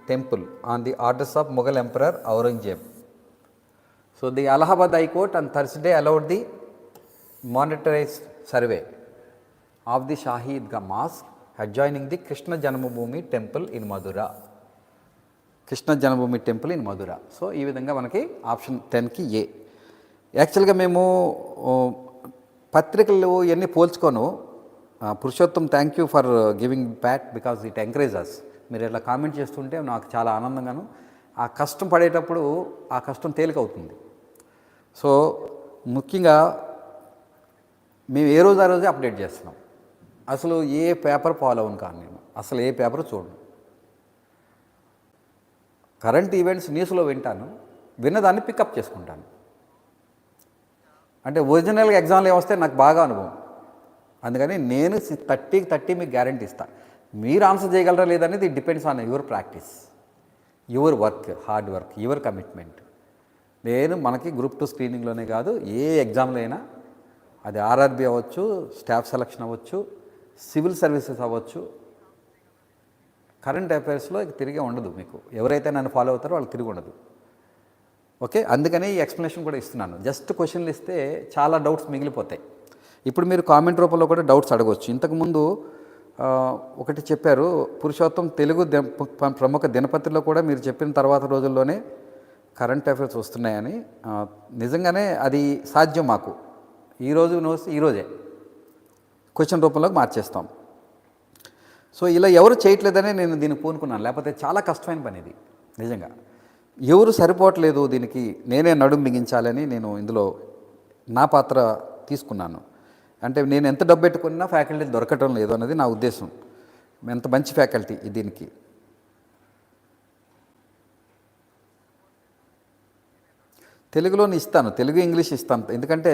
Speaker 1: temple on the orders of Mughal Emperor Aurangzeb. So, the Allahabad High Court on Thursday allowed the monitorized survey of the Shahidga Mosque adjoining the Krishna Janmabhoomi temple in Madura. Krishna Janmabhoomi temple in Madura. So, ఈ విధంగా మనకి option 10కి ఏ. యాక్చువల్గా మేము పత్రికలు ఇవన్నీ పోల్చుకోను. Purushottam, thank you for giving back because it encourages. మీరు ఇలా కామెంట్ చేస్తుంటే నాకు చాలా ఆనందంగాను, ఆ కష్టం పడేటప్పుడు ఆ కష్టం తేలికవుతుంది. సో ముఖ్యంగా మేము ఏ రోజు ఆ రోజే అప్డేట్ చేస్తున్నాం. అసలు ఏ పేపర్ ఫాలో అవును కాను నేను, అసలు ఏ పేపర్ చూడను. కరెంట్ ఈవెంట్స్ న్యూస్లో వింటాను, విన్నదాన్ని పికప్ చేసుకుంటాను. అంటే ఒరిజినల్గా ఎగ్జామ్లు ఏమొస్తే నాకు బాగా అనుభవం. అందుకని నేను 30కి 30 మీకు గ్యారంటీ ఇస్తాను. మీరు ఆన్సర్ చేయగలరా లేదనేది it depends on your practice, your work, hard work, your commitment. నేను మనకి గ్రూప్ 2 స్క్రీనింగ్లోనే కాదు, ఏ ఎగ్జామ్లో అయినా, అది ఆర్ఆర్బీ అవ్వచ్చు, స్టాఫ్ సెలక్షన్ అవ్వచ్చు, సివిల్ సర్వీసెస్ అవ్వచ్చు, కరెంట్ అఫైర్స్లో తిరిగే ఉండదు. మీకు ఎవరైతే నన్ను ఫాలో అవుతారో వాళ్ళకి తిరిగి ఉండదు. ఓకే, అందుకని ఈ ఎక్స్ప్లెనేషన్ కూడా ఇస్తున్నాను. జస్ట్ క్వశ్చన్లు ఇస్తే చాలా డౌట్స్ మిగిలిపోతాయి. ఇప్పుడు మీరు కామెంట్ రూపంలో కూడా డౌట్స్ అడగవచ్చు. ఇంతకుముందు ఒకటి చెప్పారు, పురుషోత్తం తెలుగు ప్రముఖ దినపత్రిలో కూడా మీరు చెప్పిన తర్వాత రోజుల్లోనే కరెంట్ అఫైర్స్ వస్తున్నాయని. నిజంగానే అది సాధ్యం. మాకు ఈరోజు న్యూస్ ఈరోజే క్వశ్చన్ రూపంలోకి మార్చేస్తాం. సో ఇలా ఎవరు చేయట్లేదనే నేను దీన్ని పూనుకున్నాను, లేకపోతే చాలా కష్టమైన పని ఇది. నిజంగా ఎవరు సరిపోవట్లేదు దీనికి, నేనే నడుము బిగించాలని నేను ఇందులో నా పాత్ర తీసుకున్నాను. అంటే నేను ఎంత డబ్బు పెట్టుకున్నా ఫ్యాకల్టీ దొరకటం లేదు అన్నది నా ఉద్దేశం. ఎంత మంచి ఫ్యాకల్టీ దీనికి. తెలుగులోని ఇస్తాను, తెలుగు ఇంగ్లీష్ ఇస్తాను. ఎందుకంటే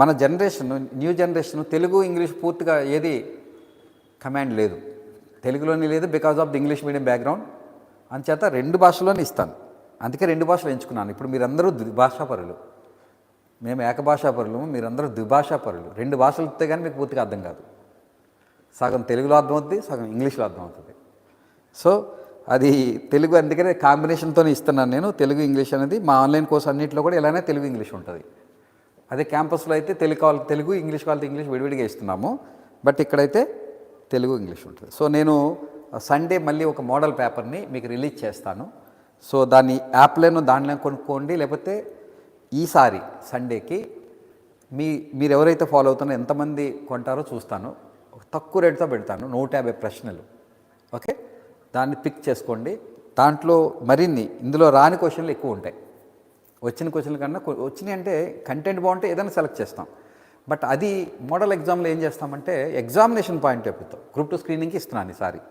Speaker 1: మన generation, new generation Telugu English పూర్తిగా ఏది కమాండ్ లేదు, తెలుగులోని లేదు, because of the English medium background. అంచేత 2 భాషల్లోనే ఇస్తాను. అందుకే 2 భాషలు ఎంచుకున్నాను. ఇప్పుడు మీరందరూ ద్విభాషాపరులు, మేము ఏకభాషాపరులు, మీరందరూ ద్విభాషాపరులు. 2 భాషలు ఇస్తే కానీ మీకు పూర్తిగా అర్థం కాదు. సగం తెలుగులో అర్థమవుతుంది, సగం ఇంగ్లీష్లో అర్థమవుతుంది. సో అది తెలుగు, అందుకనే కాంబినేషన్తోనే ఇస్తున్నాను నేను. తెలుగు ఇంగ్లీష్ అనేది మా ఆన్లైన్ కోర్స్ అన్నింటిలో కూడా ఇలానే తెలుగు ఇంగ్లీష్ ఉంటుంది. అదే క్యాంపస్లో అయితే తెలుగు ఇంగ్లీష్ వాళ్ళతో ఇంగ్లీష్ విడివిడిగా ఇస్తున్నాము. బట్ ఇక్కడైతే తెలుగు ఇంగ్లీష్ ఉంటుంది. సో నేను సండే మళ్ళీ ఒక మోడల్ పేపర్ని మీకు రిలీజ్ చేస్తాను. సో దాన్ని యాప్లోనూ దానిలో కొనుక్కోండి, లేకపోతే ఈసారి సండేకి మీరు ఎవరైతే ఫాలో అవుతున్నారో ఎంతమంది కొంటారో చూస్తాను. తక్కువ రేటుతో పెడతాను, 150 ప్రశ్నలు. ఓకే, దాన్ని పిక్ చేసుకోండి. దాంట్లో మరిన్ని ఇందులో రాని క్వశ్చన్లు ఎక్కువ ఉంటాయి. వచ్చిన క్వశ్చన్ల కన్నా వచ్చినాయి అంటే కంటెంట్ బాగుంటే ఏదైనా సెలెక్ట్ చేస్తాం. బట్ అది మోడల్ ఎగ్జామ్లో ఏం చేస్తామంటే ఎగ్జామినేషన్ పాయింట్ ఆఫ్ వ్యూతో గ్రూప్ 2 స్క్రీనింగ్కి ఇస్తున్నాను ఈసారి,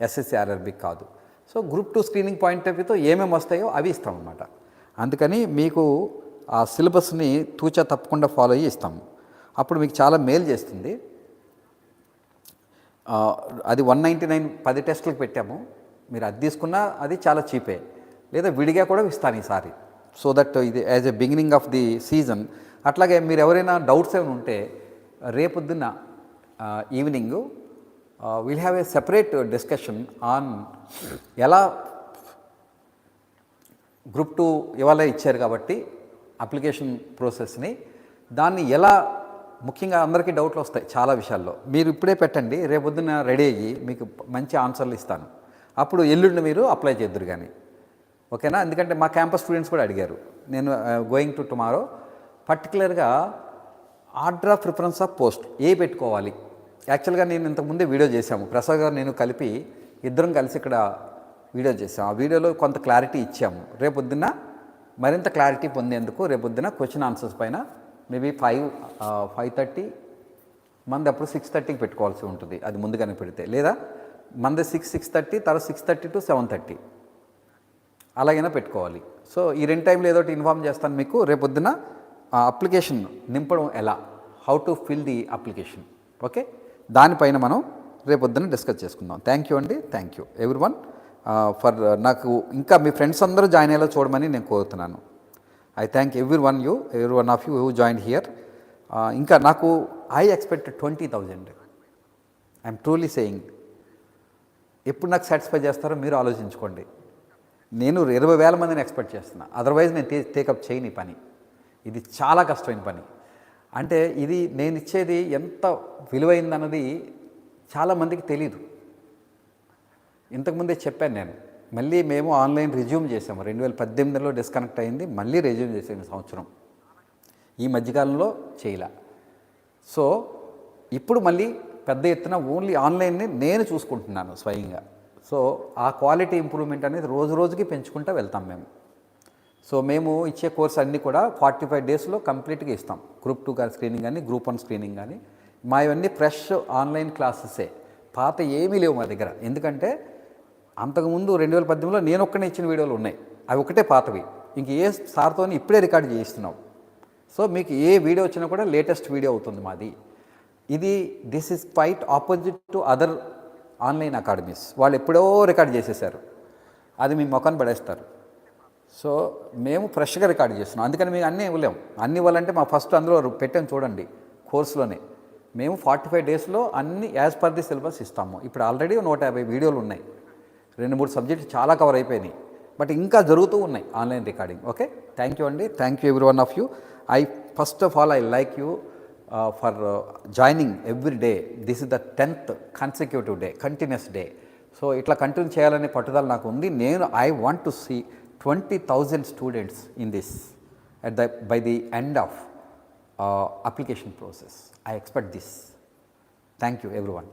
Speaker 1: ఎస్ఎస్సి ఆర్ఆర్బీకి కాదు. So group 2 screening point of వ్యూతో ఏమేమి వస్తాయో అవి ఇస్తామన్నమాట. అందుకని మీకు ఆ సిలబస్ని తూచా తప్పకుండా ఫాలో అయ్యి ఇస్తాము. అప్పుడు మీకు చాలా మేలు చేస్తుంది. అది 199 10 టెస్టులకు పెట్టాము. మీరు అది తీసుకున్నా అది చాలా చీపే, లేదా విడిగా కూడా ఇస్తాను ఈసారి. సో దట్ ఇది as a beginning of the season. అట్లాగే మీరు ఎవరైనా డౌట్స్ ఏమైనా ఉంటే రేపొద్దున్న evening will have a separate discussion on ఎలా గ్రూప్ 2 ఇవాళ ఇచ్చారు కాబట్టి అప్లికేషన్ ప్రాసెస్ని, దాన్ని ఎలా, ముఖ్యంగా అందరికీ డౌట్లు వస్తాయి చాలా విషయాల్లో. మీరు ఇప్పుడే పెట్టండి, రేపొద్దున రెడీ అయ్యి మీకు మంచి ఆన్సర్లు ఇస్తాను. అప్పుడు ఎల్లుండి మీరు అప్లై చేద్దురు కానీ, ఓకేనా? ఎందుకంటే మా క్యాంపస్ స్టూడెంట్స్ కూడా అడిగారు. నేను గోయింగ్ టు టుమారో పర్టికులర్గా order of preference of post పెట్టుకోవాలి. యాక్చువల్గా నేను ఇంతకుముందే వీడియో చేశాము, ప్రసాద్ గారు నేను కలిపి ఇద్దరం కలిసి ఇక్కడ వీడియో చేసాము. ఆ వీడియోలో కొంత క్లారిటీ ఇచ్చాము. రేపొద్దున మరింత క్లారిటీ పొందేందుకు రేపొద్దున క్వశ్చన్ ఆన్సర్స్ పైన మేబీ 5:30 మంది అప్పుడు 6:30కి పెట్టుకోవాల్సి ఉంటుంది, అది ముందుగానే పెడితే, లేదా మంది 6:30 తర్వాత 6:30 to 7:30 అలాగైనా పెట్టుకోవాలి. సో ఈ 2 టైంలో ఏదో ఒకటి ఇన్ఫామ్ చేస్తాను మీకు. రేపొద్దున అప్లికేషన్ నింపడం ఎలా, how to fill the application, okay, దానిపైన మనం రేపొద్దున డిస్కస్ చేసుకుందాం. థ్యాంక్ యూ అండి, థ్యాంక్ యూ ఎవ్రీవన్ ఫర్ నాకు ఇంకా మీ ఫ్రెండ్స్ అందరూ జాయిన్ అయ్యేలా చూడమని నేను కోరుతున్నాను. I thank every one of you who join here. ఇంకా నాకు I expect 20,000. I'm truly saying. ఎప్పుడు నాకు సాటిస్ఫై చేస్తారో మీరు ఆలోచించుకోండి. నేను 20,000 మందిని ఎక్స్పెక్ట్ చేస్తున్నా, అదర్వైజ్ నేను టేకప్ చేయను ఈ పని. ఇది చాలా కష్టమైన పని. అంటే ఇది నేను ఇచ్చేది ఎంత విలువైందన్నది చాలామందికి తెలీదు. ఇంతకుముందే చెప్పాను నేను. మళ్ళీ మేము ఆన్లైన్ రెజ్యూమ్ చేసాము. 2018లో డిస్కనెక్ట్ అయింది, మళ్ళీ రెజ్యూమ్ చేసాము సంవత్సరం. ఈ మధ్యకాలంలో చేయలే. సో ఇప్పుడు మళ్ళీ పెద్ద ఎత్తున ఓన్లీ ఆన్లైన్ని నేను చూసుకుంటున్నాను స్వయంగా. సో ఆ క్వాలిటీ ఇంప్రూవ్మెంట్ అనేది రోజు రోజుకి పెంచుకుంటూ వెళ్తాం మేము. సో మేము ఇచ్చే కోర్స్ అన్నీ కూడా 45 డేస్లో కంప్లీట్గా ఇస్తాం. గ్రూప్ 2 స్క్రీనింగ్ కానీ, గ్రూప్ 1 స్క్రీనింగ్ కానీ. మా ఇవన్నీ ఫ్రెష్ ఆన్లైన్ క్లాసెసే, పాత ఏమీ లేవు మా దగ్గర. ఎందుకంటే అంతకుముందు 2018లో నేను ఒక్కనే ఇచ్చిన వీడియోలు ఉన్నాయి, అవి ఒకటే పాతవి. ఇంక ఏ సార్తో ఇప్పుడే రికార్డ్ చేయిస్తున్నాం. సో మీకు ఏ వీడియో వచ్చినా కూడా లేటెస్ట్ వీడియో అవుతుంది మాది. This is quite opposite to other online academies. వాళ్ళు ఎప్పుడో రికార్డ్ చేసేసారు, అది మీ మొఖాన్ని పడేస్తారు. సో మేము ఫ్రెష్గా రికార్డ్ చేస్తున్నాం. అందుకని మీకు అన్నీ ఇవ్వలేము. అన్నీ ఇవ్వాలంటే మా ఫస్ట్ అందులో పెట్టాము చూడండి, కోర్సులోనే మేము 45 డేస్లో అన్ని యాజ్ పర్ ది సిలబస్ ఇస్తాము. ఇప్పుడు ఆల్రెడీ 150 వీడియోలు ఉన్నాయి. 2-3 సబ్జెక్ట్స్ చాలా కవర్ అయిపోయినాయి, బట్ ఇంకా జరుగుతూ ఉన్నాయి online recording. Okay, thank you అండి, thank you every of you. First of all I like you for joining every day. This is the 10th consecutive day, continuous day. So ఇట్లా continue చేయాలనే పట్టుదల నాకు ఉంది. I want to see 20,000 students in this by the end of application process. I expect this. Thank you everyone.